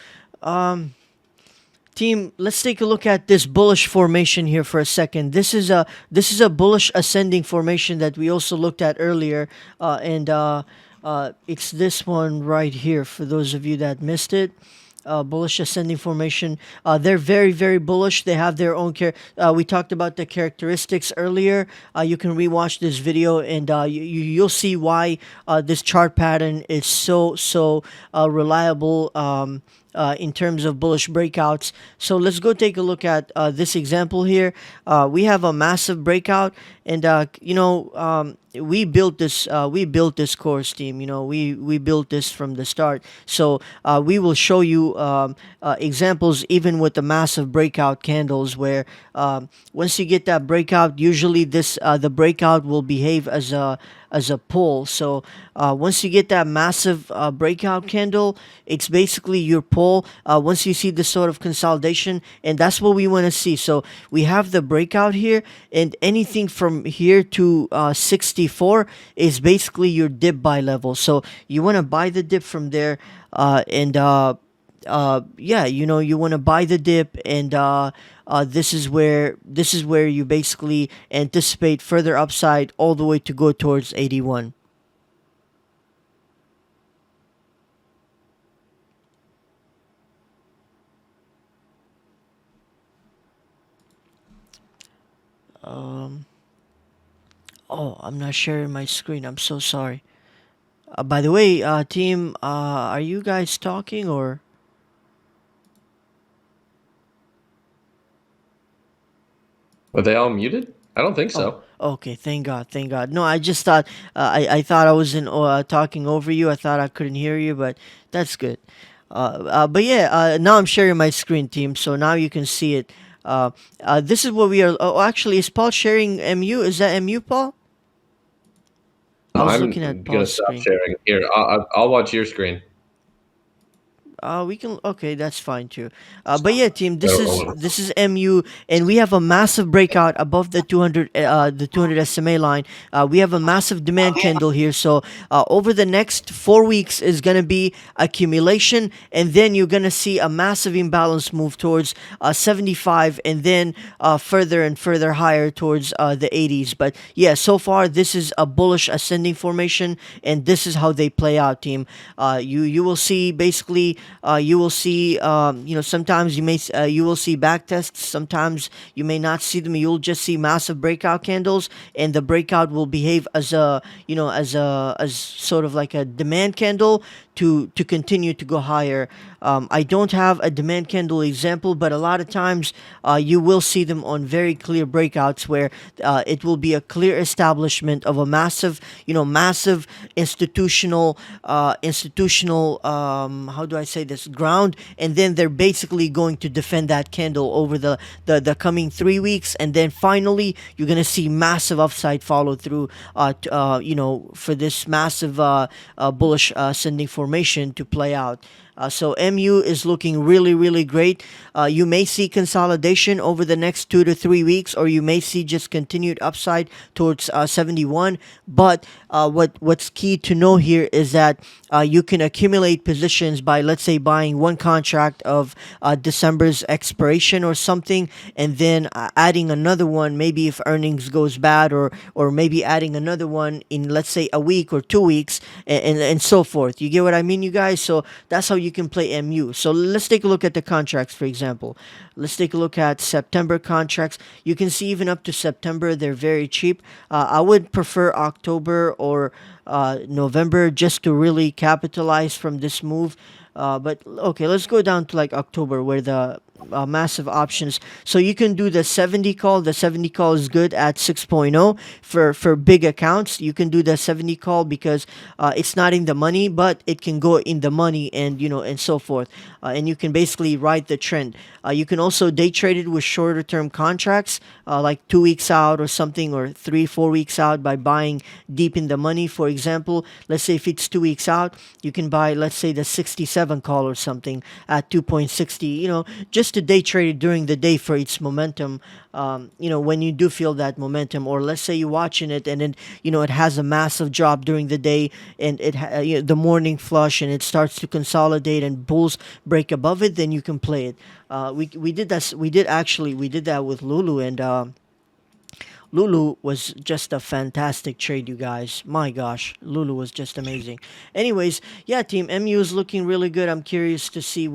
team, let's take a look at this bullish formation here for a second. This is a bullish ascending formation that we also looked at earlier, and it's this one right here for those of you that missed it. Bullish ascending formation. They're very bullish. They have their own we talked about the characteristics earlier. You can rewatch this video and you'll see why this chart pattern is so reliable. In terms of bullish breakouts. So let's go take a look at this example here. We have a massive breakout, and we built this course, team. We built this from the start. So we will show you examples even with the massive breakout candles where once you get that breakout, usually the breakout will behave as a pull. So once you get that massive breakout candle, it's basically your pull. Once you see this sort of consolidation, and that's what we want to see. So we have the breakout here, and anything from here to 64 is basically your dip buy level. So you want to buy the dip from there, and yeah, you want to buy the dip, and this is where you basically anticipate further upside all the way to go towards 81. Oh, I'm not sharing my screen. I'm so sorry. By the way, team, are you guys talking or? Were they all muted? I don't think Oh, so. okay. Thank God. Thank God. No, I just thought I thought I was in talking over you. I thought I couldn't hear you, but that's good. But yeah, now I'm sharing my screen, team. So now you can see it. This is what we are. Oh, actually, is Paul sharing MU? Is that MU, Paul? I was looking at I'm gonna Paul's stop screen. sharing here. I'll watch your screen. We can. Okay, that's fine too. But yeah, team, I this don't is know. this is MU, and we have a massive breakout above the 200 SMA line. We have a massive demand candle here. So over the next 4 weeks is gonna be accumulation, and then you're gonna see a massive imbalance move towards 75, and then further and further higher towards the 80s. But yeah, so far this is a bullish ascending formation, and this is how they play out, team. You will see basically you will see sometimes you will see back tests, sometimes you may not see them. You'll just see massive breakout candles, and the breakout will behave as a as sort of like a demand candle to continue to go higher. I don't have a demand candle example, but a lot of times you will see them on very clear breakouts where it will be a clear establishment of a massive, massive institutional how do I say this, ground, and then they're basically going to defend that candle over the coming 3 weeks, and then finally you're gonna see massive upside follow through for this massive bullish ascending formation to play out. So MU is looking really, really great. You may see consolidation over the next 2 to 3 weeks, or you may see just continued upside towards 71. But what's key to know here is that you can accumulate positions by, let's say, buying one contract of December's expiration or something, and then adding another one. Maybe if earnings goes bad, or maybe adding another one in, let's say, a week or 2 weeks, and so forth. You get what I mean, you guys? So that's how you can play MU. So let's take a look at the contracts, for example. Let's take a look at September contracts. You can see even up to September, they're very cheap. I would prefer October or November just to really capitalize from this move. But okay, let's go down to like October where the massive options. So you can do the 70 call. The 70 call is good at 6.0 for big accounts. You can do the 70 call because it's not in the money, but it can go in the money, and and so forth. And you can basically ride the trend. You can also day trade it with shorter term contracts, like 2 weeks out or something, or 3-4 weeks out by buying deep in the money. For example, let's say if it's 2 weeks out, you can buy, let's say, the 67 call or something at 2.60. Just to day trade it during the day for its momentum. When you do feel that momentum, or let's say you're watching it and then it has a massive drop during the day, and the morning flush, and it starts to consolidate and bulls break above it, then you can play it. We did that. We did that with Lulu, and Lulu was just a fantastic trade, you guys. My gosh, Lulu was just amazing. Anyways, yeah, team MU is looking really good. I'm curious to see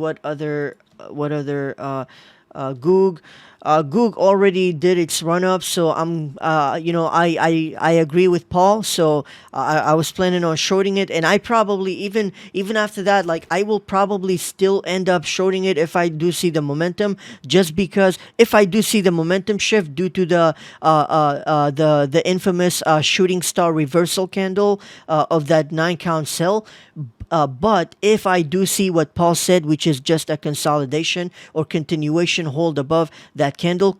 Goog. Goog already did its run up, so I agree with Paul. So I was planning on shorting it, and I probably even after that, like, I will probably still end up shorting it if I do see the momentum. Just because if I do see the momentum shift due to the infamous shooting star reversal candle of that 9 count sell. But if I do see what Paul said, which is just a consolidation or continuation hold above that candle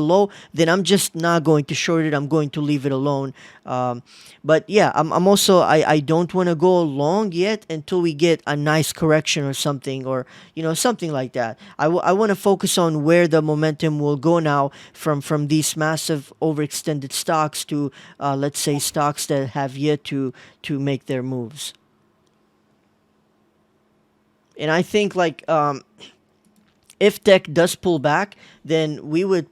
low, then I'm just not going to short it. I'm going to leave it alone. But yeah, I'm also I don't want to go long yet until we get a nice correction or something, or something like that. I want to focus on where the momentum will go now from these massive overextended stocks to let's say stocks that have yet to make their moves. And I think, like, if tech does pull back, then we would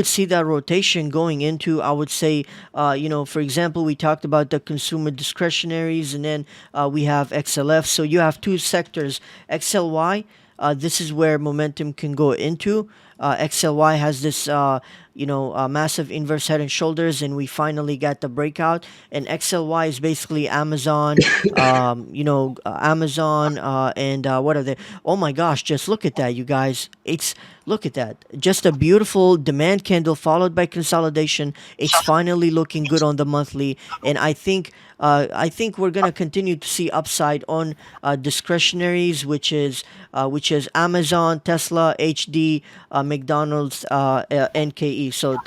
see that rotation going into, I would say, for example, we talked about the consumer discretionaries, and then we have XLF. So you have two sectors. XLY, this is where momentum can go into. XLY has this massive inverse head and shoulders, and we finally got the breakout. And XLY is basically Amazon, Amazon, and what are they? Oh my gosh, just look at that, you guys. Look at that. Just a beautiful demand candle followed by consolidation. It's finally looking good on the monthly, and I think we're gonna continue to see upside on discretionaries, which is Amazon, Tesla, HD, McDonald's, NKE. So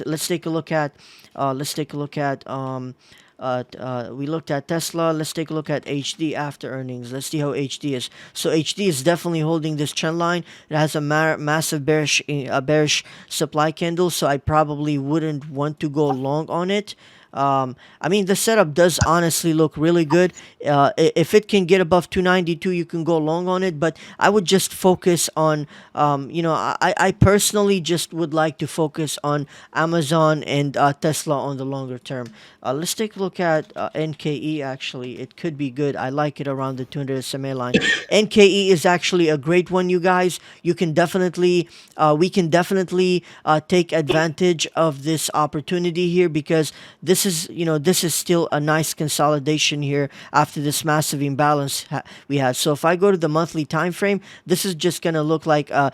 we looked at Tesla. Let's take a look at HD after earnings. Let's see how HD is. So HD is definitely holding this trend line. It has a massive bearish supply candle. So I probably wouldn't want to go long on it. I mean, the setup does honestly look really good. If it can get above 292, you can go long on it. But I would just focus on, I personally just would like to focus on Amazon and Tesla on the longer term. Let's take a look at NKE. Actually, it could be good. I like it around the 200 SMA line. NKE is actually a great one, you guys. We can definitely take advantage of this opportunity here, because this is still a nice consolidation here after this massive imbalance we had. So if I go to the monthly time frame, this is just gonna look like a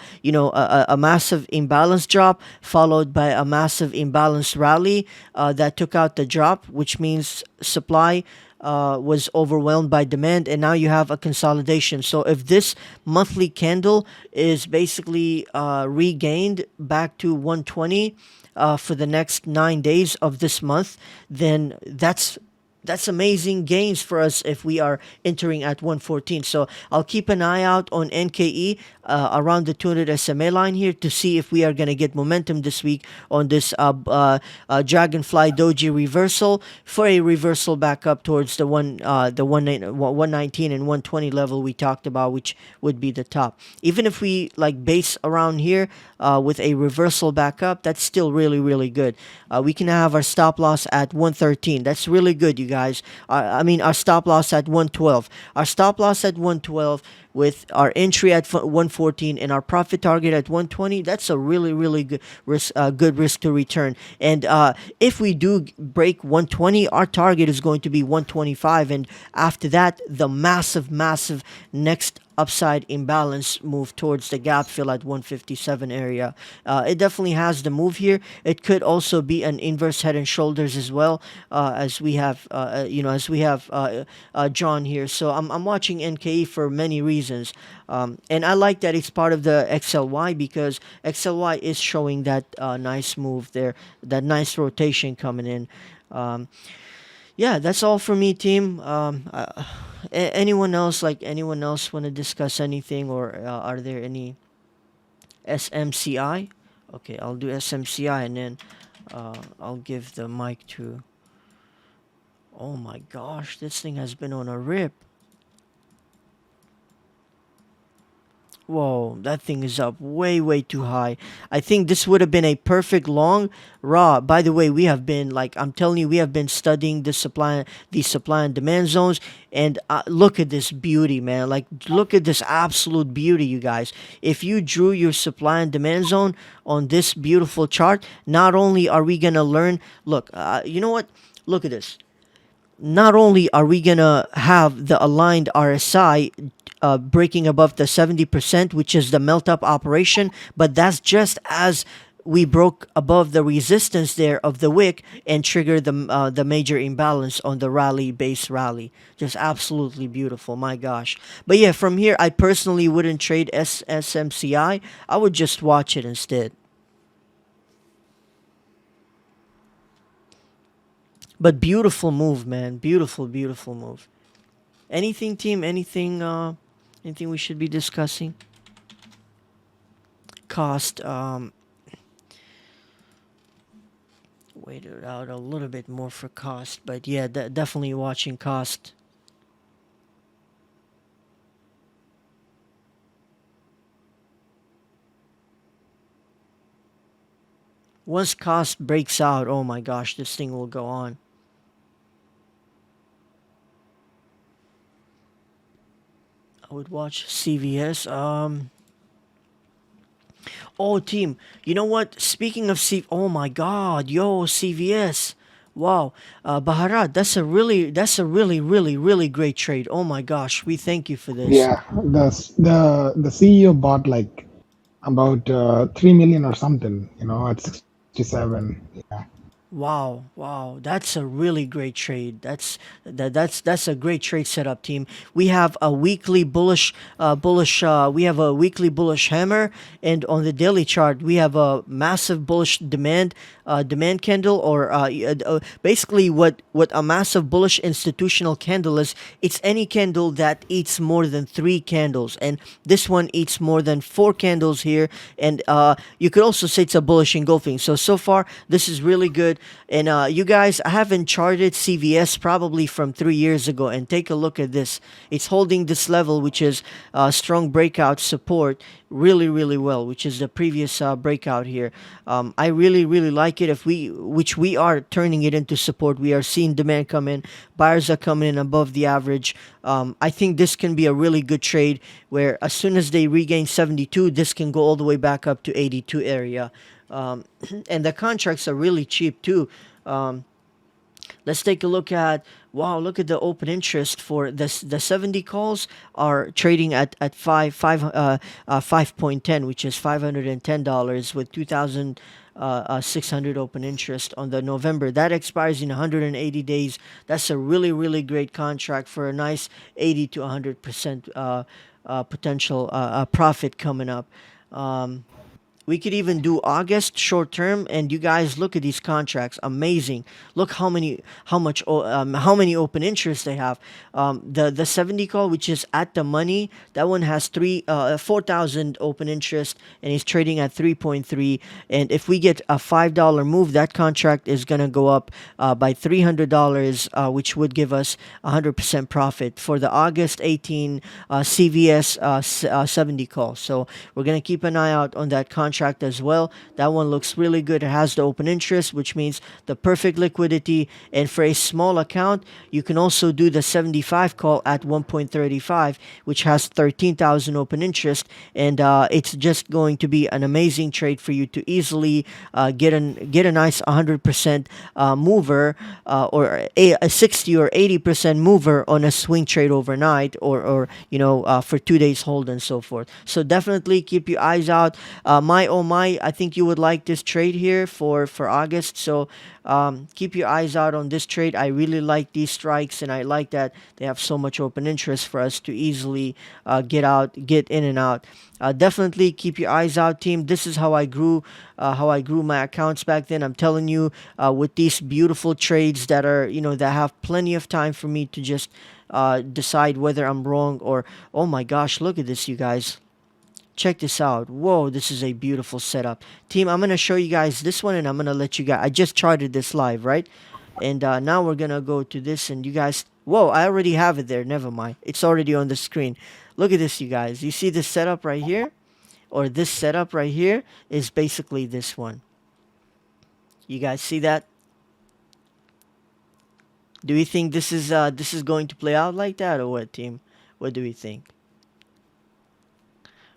massive imbalance drop followed by a massive imbalance rally that took out the drop, which means supply was overwhelmed by demand, and now you have a consolidation. So if this monthly candle is basically regained back to 120 for the next 9 days of this month, then that's amazing gains for us if we are entering at 114. So I'll keep an eye out on NKE around the 200 SMA line here to see if we are going to get momentum this week on this Dragonfly Doji reversal for a reversal back up towards the 119 and 120 level we talked about, which would be the top. Even if we like base around here with a reversal back up, that's still really, really good. We can have our stop loss at 113. That's really good, you guys. Our stop loss at 112. Our stop loss at 112 with our entry at 114 and our profit target at 120. That's a really, really good risk to return. And if we do break 120, our target is going to be 125. And after that, the massive, massive next upside imbalance move towards the gap fill at 157 area. It definitely has the move here. It could also be an inverse head and shoulders as well, as we have drawn here. So I'm watching NKE for many reasons, and I like that it's part of the XLY, because XLY is showing that nice move there, that nice rotation coming in. Yeah, that's all for me, team. Anyone else want to discuss anything, or are there any SMCI? Okay, I'll do SMCI, and then I'll give the mic to. Oh my gosh, this thing has been on a rip. Whoa, that thing is up way, way too high. I think this would have been a perfect long raw. By the way, we have been, like I'm telling you, we have been studying the supply and demand zones, and look at this beauty, man. Like, look at this absolute beauty, you guys. If you drew your supply and demand zone on this beautiful chart, not only are we gonna learn, look, you know what? Look at this. Not only are we gonna have the aligned RSI breaking above the 70%, which is the melt up operation, but that's just as we broke above the resistance there of the wick and triggered the major imbalance on the base rally. Just absolutely beautiful, my gosh. But yeah, from here, I personally wouldn't trade SMCI. I would just watch it instead. But beautiful move, man. Beautiful, beautiful move. Anything, team? Anything we should be discussing? Cost. Wait it out a little bit more for cost, but yeah, definitely watching cost. Once cost breaks out, oh my gosh, this thing will go on. I would watch CVS. Oh, team, you know what? Speaking of oh my God, yo, CVS. Wow, Baharat, that's a really, really, really great trade. Oh my gosh, we thank you for this. Yeah, the CEO bought like about 3 million or something, at 67. Yeah, Wow, wow, that's a really great trade. That's a great trade setup, team. We have a weekly we have a weekly bullish hammer, and on the daily chart we have a massive bullish demand candle, or basically what a massive bullish institutional candle is. It's any candle that eats more than three candles, and this one eats more than four candles here, and you could also say it's a bullish engulfing. So far this is really good. And you guys, I haven't charted CVS probably from 3 years ago, and take a look at this. It's holding this level, which is strong breakout support, really, really well, which is the previous breakout here. I really, really like it. Which we are turning it into support. We are seeing demand come in, buyers are coming in above the average. I think this can be a really good trade, where as soon as they regain 72, this can go all the way back up to 82 area. Um, and the contracts are really cheap too. Um, let's take a look at, wow, look at the open interest for this. The 70 calls are trading at 5.10, which is $510 with 2,600 open interest on the November. That expires in 180 days. That's a really, really great contract for a nice 80 to 100% potential profit coming up. Um, we could even do August short term, and you guys look at these contracts. Amazing. Look how many open interests they have. The 70 call, which is at the money, that one has 4,000 open interest, and he's trading at 3.3. And if we get a $5 move, that contract is gonna go up by $300, which would give us 100% profit for the August 18 CVS 70 call. So we're gonna keep an eye out on that contract as well. That one looks really good. It has the open interest, which means the perfect liquidity. And for a small account, you can also do the 75 call at 1.35, which has 13,000 open interest. And it's just going to be an amazing trade for you to easily get a nice 100% mover, or a 60 or 80% mover on a swing trade overnight, or for 2 days hold and so forth. So definitely keep your eyes out. My oh my, I think you would like this trade here for August. So keep your eyes out on this trade. I really like these strikes, and I like that they have so much open interest for us to easily get in and out. Definitely keep your eyes out, team. This is how I grew my accounts back then. I'm telling you, with these beautiful trades that are, that have plenty of time for me to just decide whether I'm wrong or, oh my gosh, look at this, you guys. Check this out. Whoa, this is a beautiful setup. Team, I'm going to show you guys this one, and I'm going to let you guys. I just charted this live, right? And now we're going to go to this, and you guys. Whoa, I already have it there. Never mind. It's already on the screen. Look at this, you guys. You see this setup right here? Or this setup right here is basically this one. You guys see that? Do we think this is going to play out like that, or what, team? What do we think?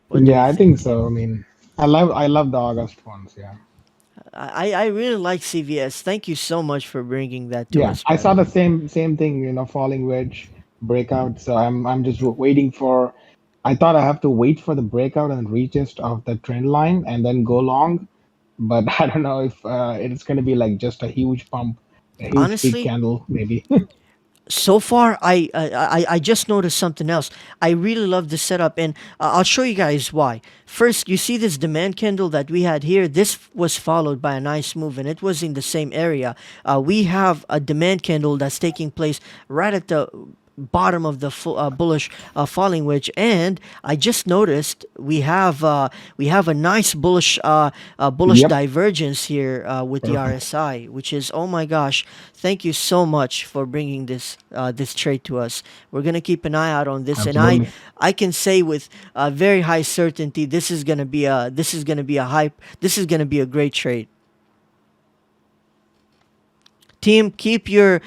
What do we yeah, I think? think so. I mean, I love the August ones. Yeah, I really like CVS. Thank you so much for bringing that to yeah. us, I by the saw the way. same thing. Falling wedge breakout. So I'm just waiting for. I thought I have to wait for the breakout and retest of the trend line and then go long, but I don't know if it's going to be like just a huge pump, a huge big Honestly, candle, maybe. so far I just noticed something else. I really love the setup, and I'll show you guys why. First, you see this demand candle that we had here. This was followed by a nice move, and it was in the same area. We have a demand candle that's taking place right at the bottom of the bullish falling wedge, and I just noticed we have a nice bullish Yep, divergence here with the perfect. RSI, which is, oh my gosh, thank you so much for bringing this trade to us. We're gonna keep an eye out on this, and I Absolutely. I can say with very high certainty this is gonna be a great trade. team, keep your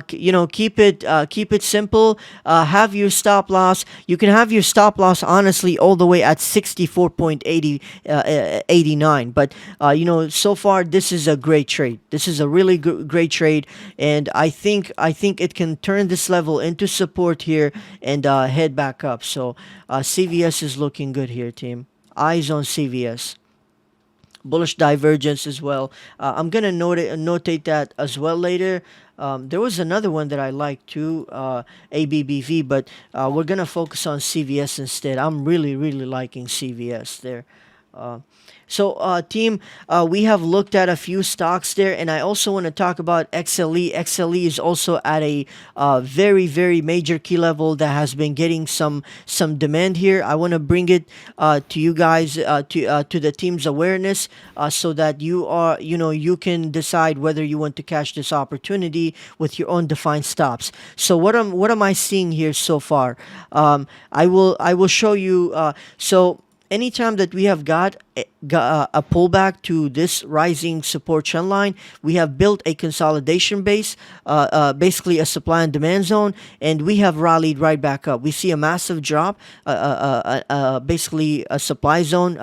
keep it simple. Have your stop loss. You can have your stop loss honestly all the way at 64.80 89. But so far this is a great trade. This is a really great trade, and I think it can turn this level into support here and head back up. So CVS is looking good here, team. Eyes on CVS. Bullish divergence as well. I'm gonna notate that as well later. There was another one that I like too, ABBV, but we're gonna focus on CVS instead. I'm really liking CVS there. Uh, team, we have looked at a few stocks there, and I also want to talk about XLE. XLE is also at a very major key level that has been getting some demand here. I want to bring it to you guys, to the team's awareness, so that you can decide whether you want to catch this opportunity with your own defined stops. So what am I seeing here so far? I will show you. Anytime that we have got a pullback to this rising support trend line, we have built a consolidation base, basically a supply and demand zone, and we have rallied right back up. We see a massive drop, basically a supply zone,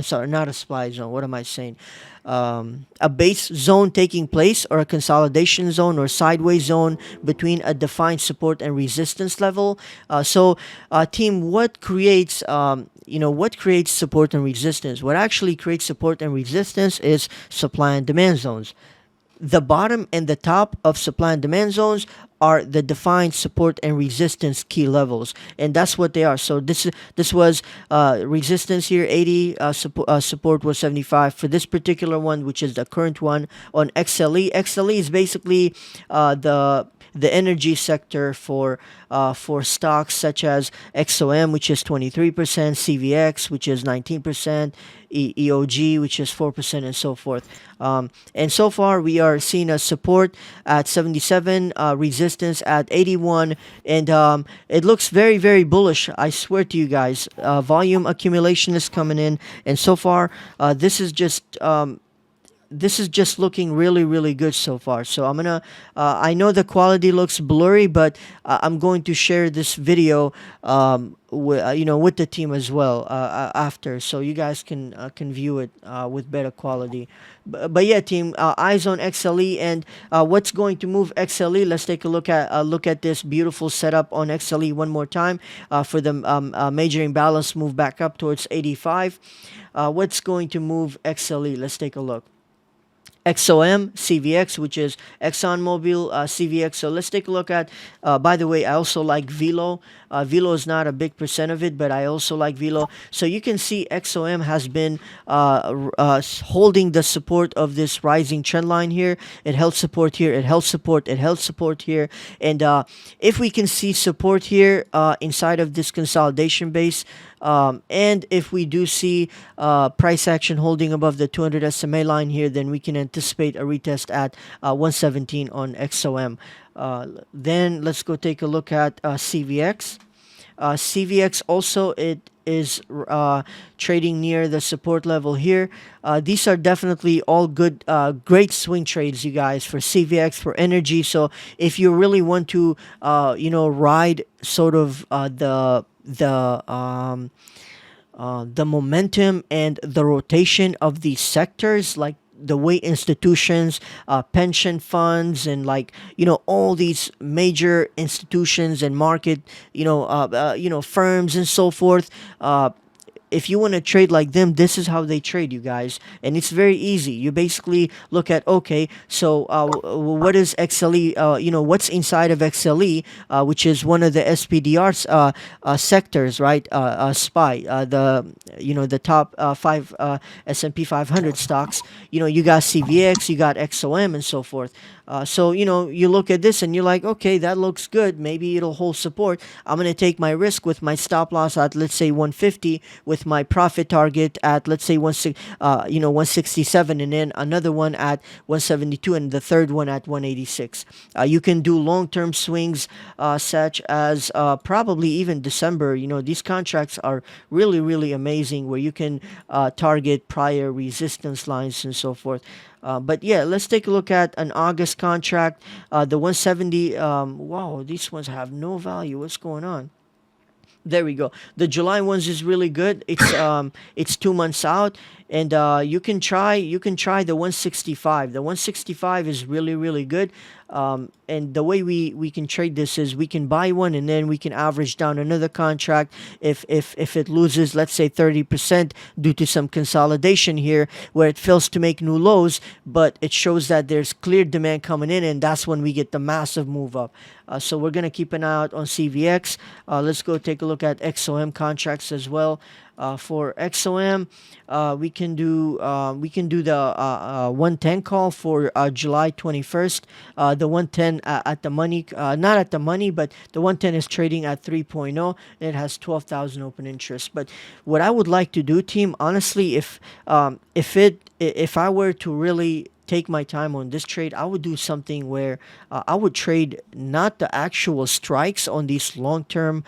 sorry, not a supply zone. What am I saying? A base zone taking place, or a consolidation zone or sideways zone between a defined support and resistance level. Team, what creates support and resistance? What actually creates support and resistance is supply and demand zones. The bottom and the top of supply and demand zones are the defined support and resistance key levels, and that's what they are. So this was resistance here 80, support was 75 for this particular one, which is the current one on XLE. XLE is basically the energy sector for stocks such as XOM, which is 23%, CVX, which is 19%, EOG, which is 4%, and so forth. And so far, we are seeing a support at 77, resistance at 81, and it looks very bullish. I swear to you guys, volume accumulation is coming in, and so far, this is just looking really good so far. So I'm gonna I know the quality looks blurry, but I'm going to share this video with the team as well after, so you guys can view it with better quality. But yeah, team, eyes on XLE, and what's going to move XLE? Let's take a look at this beautiful setup on XLE one more time for the major imbalance move back up towards 85. What's going to move XLE? Let's take a look. XOM, CVX, which is ExxonMobil, CVX. So let's take a look at, by the way, I also like VLO. VLO is not a big percent of it, but I also like VLO. So you can see XOM has been holding the support of this rising trend line here. It held support here, it held support, it held support here. And if we can see support here inside of this consolidation base, and if we do see price action holding above the 200 SMA line here, then we can anticipate a retest at 117 on XOM. Then let's go take a look at CVX. CVX also, it is trading near the support level here. These are definitely all good, great swing trades, you guys, for CVX, for energy. So if you really want to, ride sort of the momentum and the rotation of these sectors, like the way institutions, pension funds, and all these major institutions and market, firms and so forth. If you want to trade like them, this is how they trade, you guys, and it's very easy. You basically look at, okay, so what is XLE? What's inside of XLE, which is one of the SPDR's sectors, right? SPY, the top five S&P 500 stocks. You got CVX, you got XOM, and so forth. So you look at this and you're like, okay, that looks good. Maybe it'll hold support. I'm gonna take my risk with my stop loss at, let's say, 150, with my profit target at, let's say, 167, and then another one at 172, and the third one at 186. You can do long-term swings, such as probably even December. These contracts are really amazing, where you can target prior resistance lines and so forth. But yeah, let's take a look at an August contract. The 170. Wow, these ones have no value. What's going on? There we go. The July ones is really good. It's 2 months out, and you can try the 165. The 165 is really good. And the way we can trade this is we can buy one and then we can average down another contract. If it loses, let's say 30% due to some consolidation here, where it fails to make new lows, but it shows that there's clear demand coming in, and that's when we get the massive move up. So we're gonna keep an eye out on CVX. Let's go take a look at XOM contracts as well. For XOM, we can do the 110 call for July 21st. The 110 at the money, not at the money, but the 110 is trading at 3.0. And it has 12,000 open interest. But what I would like to do, team, honestly, if I were to really take my time on this trade, I would do something where I would trade not the actual strikes on these long-term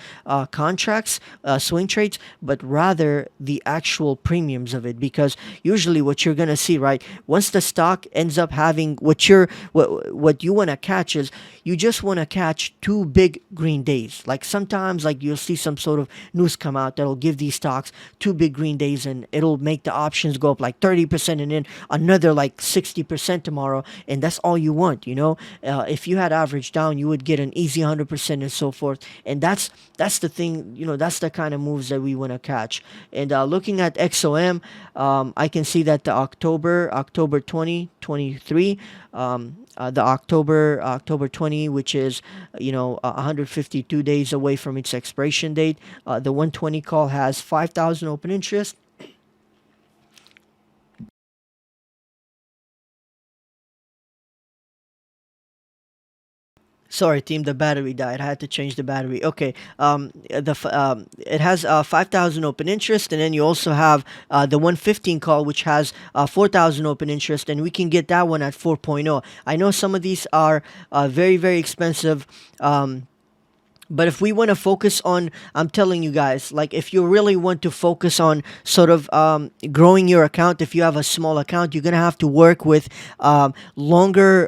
contracts, swing trades, but rather the actual premiums of it. Because usually, what you're gonna see, right, once the stock ends up having what you want to catch is you just want to catch two big green days. Like sometimes, like you'll see some sort of news come out that'll give these stocks two big green days, and it'll make the options go up like 30%, and then another like 60% tomorrow, and that's all you want. If you had average down, you would get an easy 100% and so forth. And that's the thing. That's the kind of moves that we want to catch. And looking at XOM, I can see that the October 2023, the October 20, which is 152 days away from its expiration date. The 120 call has 5,000 open interest. Sorry, team, the battery died. I had to change the battery. Okay. It has 5,000 open interest, and then you also have the 115 call, which has 4,000 open interest, and we can get that one at 4.0. I know some of these are very, very expensive. But if we want to focus on, I'm telling you guys, like if you really want to focus on sort of growing your account, if you have a small account, you're gonna have to work with longer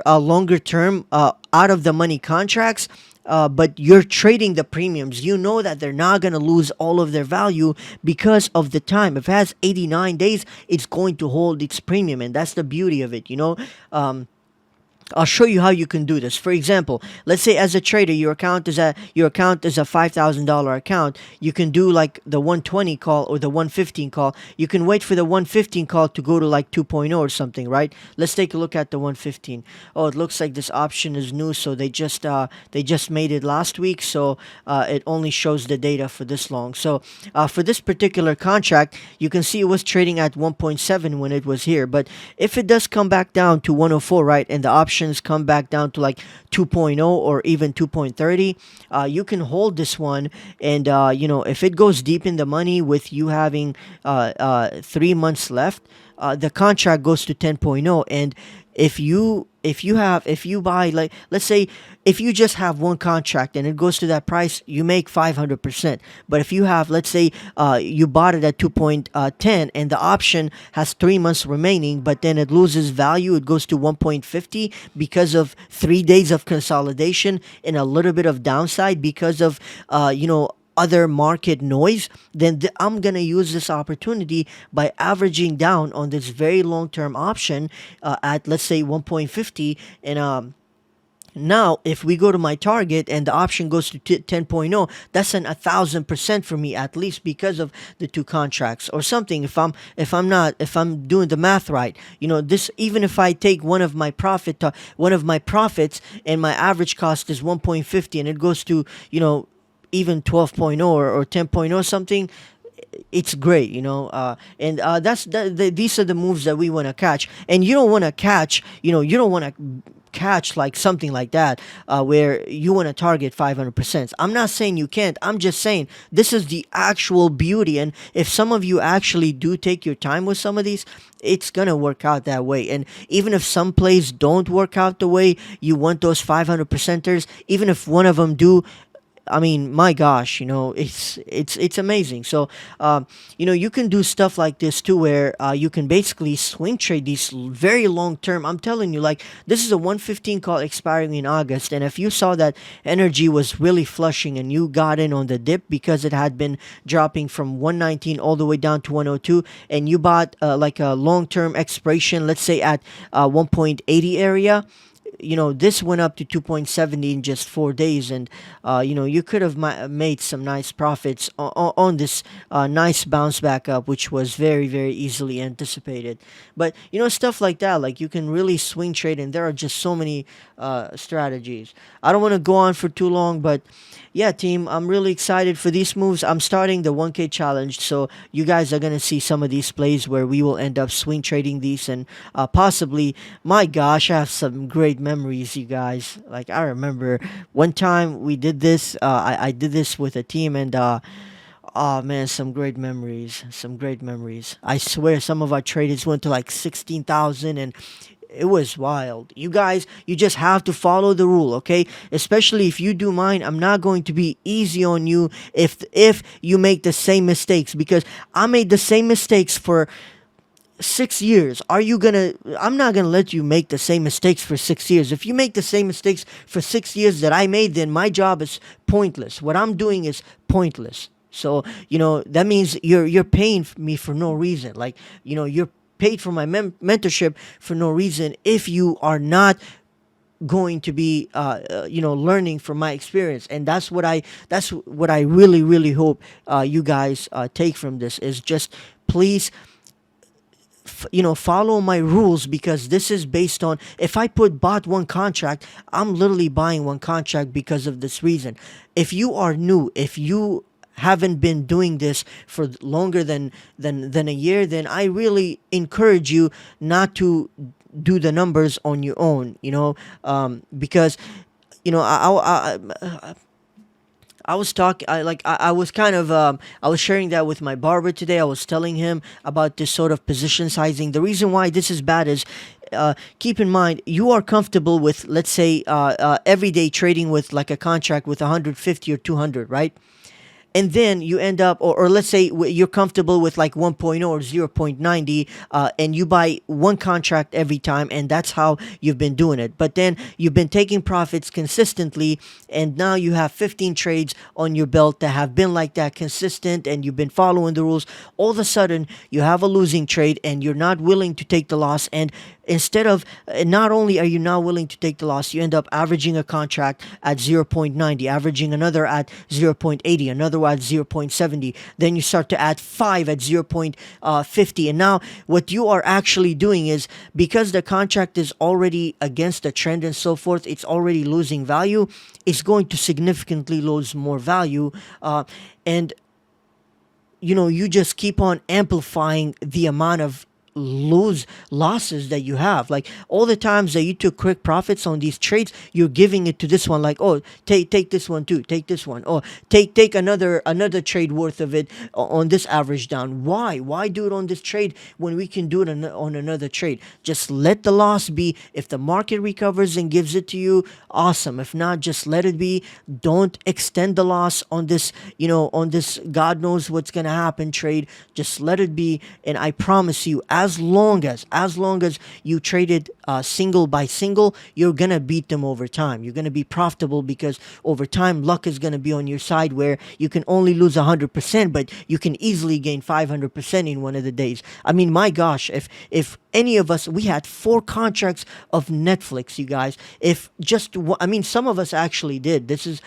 term out of the money contracts. But you're trading the premiums. You know that they're not going to lose all of their value because of the time. If it has 89 days, it's going to hold its premium, and that's the beauty of it. I'll show you how you can do this. For example, let's say as a trader, your account is a $5,000 account. You can do like the 120 call or the 115 call. You can wait for the 115 call to go to like 2.0 or something, right? Let's take a look at the 115. Oh, it looks like this option is new, so they just made it last week, so it only shows the data for this long. So for this particular contract, you can see it was trading at 1.7 when it was here, but if it does come back down to 104, right, and the options come back down to like 2.0 or even 2.30, you can hold this one, and if it goes deep in the money with you having 3 months left, the contract goes to 10.0. And if you buy, like, let's say if you just have one contract and it goes to that price, you make 500%. But if you have, let's say, you bought it at 2.10 and the option has 3 months remaining, but then it loses value, it goes to 1.50 because of 3 days of consolidation and a little bit of downside because of other market noise, then I'm going to use this opportunity by averaging down on this very long-term option at, let's say, 1.50. And now, if we go to my target and the option goes to 10.0, that's an 1,000% for me at least because of the two contracts or something. If I'm doing the math right, this, even if I take one of my profits and my average cost is 1.50 and it goes to even 12.0 or 10.0 something, it's great. And these are the moves that we want to catch. And you don't want to catch like something like that where you want to target 500%. I'm not saying you can't. I'm just saying this is the actual beauty. And if some of you actually do take your time with some of these, it's gonna work out that way. And even if some plays don't work out the way you want those 500%ers, even if one of them do, I mean, my gosh, it's amazing. So, you can do stuff like this too, where you can basically swing trade these very long term. I'm telling you, like this is a 115 call expiring in August, and if you saw that energy was really flushing and you got in on the dip because it had been dropping from 119 all the way down to 102, and you bought like a long term expiration, let's say at 1.80 area, this went up to 2.70 in just 4 days, and you could have made some nice profits on this nice bounce back up, which was very, very easily anticipated. But stuff like that, like you can really swing trade, and there are just so many strategies. I don't want to go on for too long, but yeah, team, I'm really excited for these moves. I'm starting the 1K challenge, so you guys are going to see some of these plays where we will end up swing trading these, and possibly, my gosh, I have some great memories, you guys. Like, I remember one time we did this, I did this with a team, and oh man, some great memories. Some great memories. I swear some of our traders went to like 16,000, and it was wild. You guys, you just have to follow the rule, okay? Especially if you do mine, I'm not going to be easy on you if you make the same mistakes, because I made the same mistakes for 6 years. I'm not gonna let you make the same mistakes for 6 years. If you make the same mistakes for 6 years that I made, then my job is pointless. What I'm doing is pointless. So that means you're paying me for no reason. Like you're paid for my mentorship for no reason if you are not going to be learning from my experience. And that's what I really, really hope you guys take from this, is just please follow my rules, because this is based on, if I bought one contract, I'm literally buying one contract because of this reason. If you are new, if you haven't been doing this for longer than a year, then I really encourage you not to do the numbers on your own, because I was talking, I was kind of, I was sharing that with my barber today. I was telling him about this sort of position sizing. The reason why this is bad is, keep in mind, you are comfortable with, let's say, everyday trading with like a contract with 150 or 200, right? And then you end up, or let's say you're comfortable with like 1.0 or 0.90, and you buy one contract every time, and that's how you've been doing it. But then you've been taking profits consistently, and now you have 15 trades on your belt that have been like that consistent, and you've been following the rules. All of a sudden, you have a losing trade, and you're not willing to take the loss. And instead of, not only are you not willing to take the loss, you end up averaging a contract at 0.90, averaging another at 0.80, another at 0.70. Then you start to add 5 at 0.50. And now what you are actually doing is, because the contract is already against the trend and so forth, it's already losing value. It's going to significantly lose more value. And you just keep on amplifying the amount of losses that you have. Like, all the times that you took quick profits on these trades, you're giving it to this one, like, oh, take this one too, take this one, or take another trade worth of it on this average down. Why do it on this trade when we can do it on another trade? Just let the loss be. If the market recovers and gives it to you, awesome. If not, just let it be. Don't extend the loss on this, on this God knows what's gonna happen trade. Just let it be. And I promise you, as long as you traded single by single, you're gonna beat them over time. You're gonna be profitable, because over time luck is gonna be on your side, where you can only lose 100%, but you can easily gain 500% in one of the days. I mean, my gosh, if any of us, we had 4 contracts of Netflix, you guys. If just, I mean, some of us actually did. This is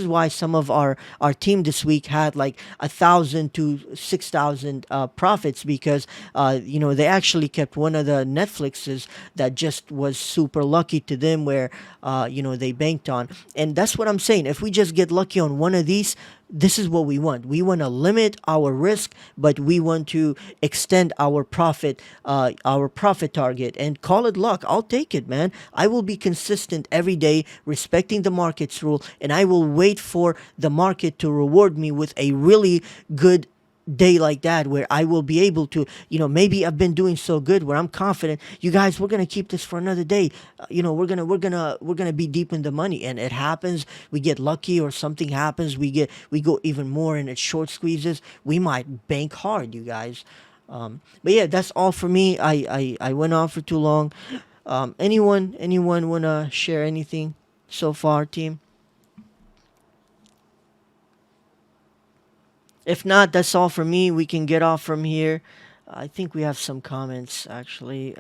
why some of our team this week had like 1,000 to 6,000 profits, because they actually kept one of the Netflixes that just was super lucky to them, where they banked on. And that's what I'm saying. If we just get lucky on one of these, this is what we want. We want to limit our risk, but we want to extend our profit target, and call it luck. I'll take it, man. I will be consistent every day, respecting the market's rule, and I will wait for the market to reward me with a really good day like that where I will be able to, maybe I've been doing so good where I'm confident, you guys, we're gonna keep this for another day. We're gonna be deep in the money, and it happens. We get lucky, or something happens. We go even more, and it short squeezes. We might bank hard, you guys. But yeah, that's all for me. I went on for too long. Anyone wanna share anything so far, team? If not, that's all for me. We can get off from here. I think we have some comments actually.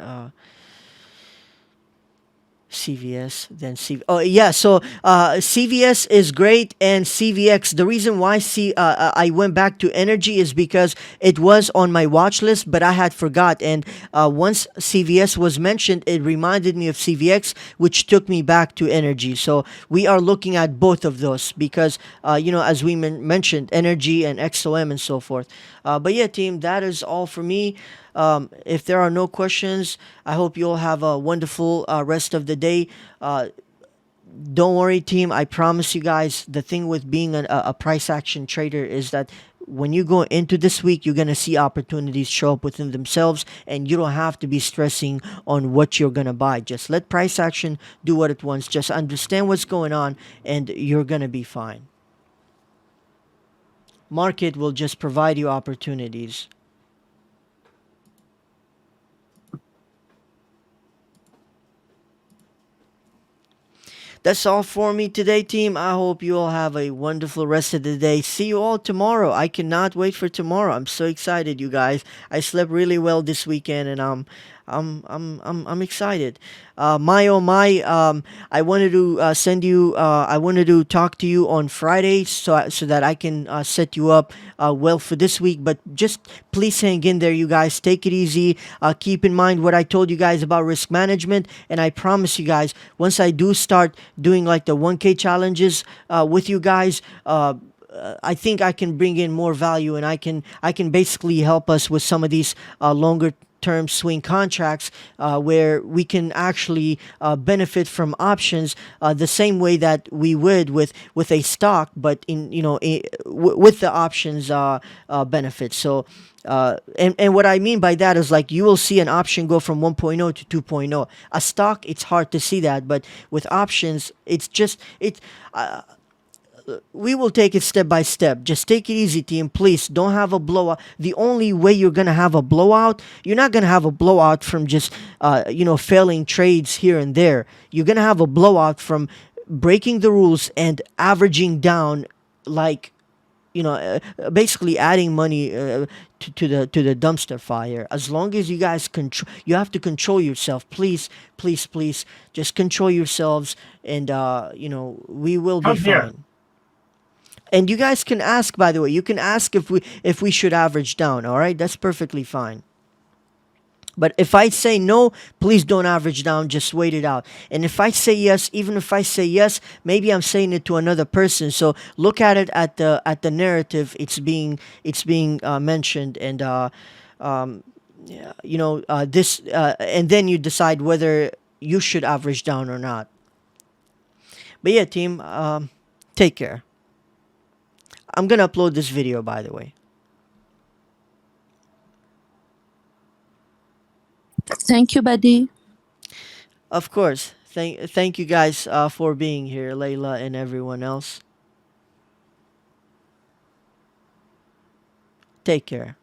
CVS, then Oh yeah, so CVS is great, and CVX. The reason why I went back to energy is because it was on my watch list, but I had forgot. And once CVS was mentioned, it reminded me of CVX, which took me back to energy. So we are looking at both of those because as we mentioned, energy and XOM and so forth. But yeah, team, that is all for me. If there are no questions, I hope you all have a wonderful rest of the day. Don't worry, team. I promise you guys, the thing with being a price action trader is that when you go into this week, you're going to see opportunities show up within themselves, and you don't have to be stressing on what you're going to buy. Just let price action do what it wants. Just understand what's going on, and you're going to be fine. Market will just provide you opportunities. That's all for me today, team. I hope you all have a wonderful rest of the day. See you all tomorrow. I cannot wait for tomorrow. I'm so excited, you guys. I slept really well this weekend, and I'm excited. My oh my, I wanted to send you. I wanted to talk to you on Friday, so that I can set you up well for this week. But just please hang in there, you guys. Take it easy. Keep in mind what I told you guys about risk management, and I promise you guys, once I do start doing like the 1K challenges with you guys. I think I can bring in more value, and I can basically help us with some of these longer term swing contracts where we can actually benefit from options the same way that we would with a stock, but with the options benefits. So and what I mean by that is, like, you will see an option go from 1.0 to 2.0. A stock, it's hard to see that, but with options, it's just it. We will take it step by step. Just take it easy, team. Please don't have a blowout. The only way you're gonna have a blowout, you're not gonna have a blowout from just failing trades here and there. You're gonna have a blowout from breaking the rules and averaging down, like, basically adding money to the dumpster fire. As long as you guys control, you have to control yourself. Please, please, please, just control yourselves, and we will be fine. And you guys can ask, by the way, you can ask if we should average down. All right, that's perfectly fine. But if I say no, please don't average down. Just wait it out. And if I say yes, even if I say yes, maybe I'm saying it to another person. So look at it at the narrative. It's being mentioned, and yeah, this, and then you decide whether you should average down or not. But yeah, team, take care. I'm gonna upload this video, by the way. Thank you, buddy. Of course. Thank you guys for being here, Layla and everyone else. Take care.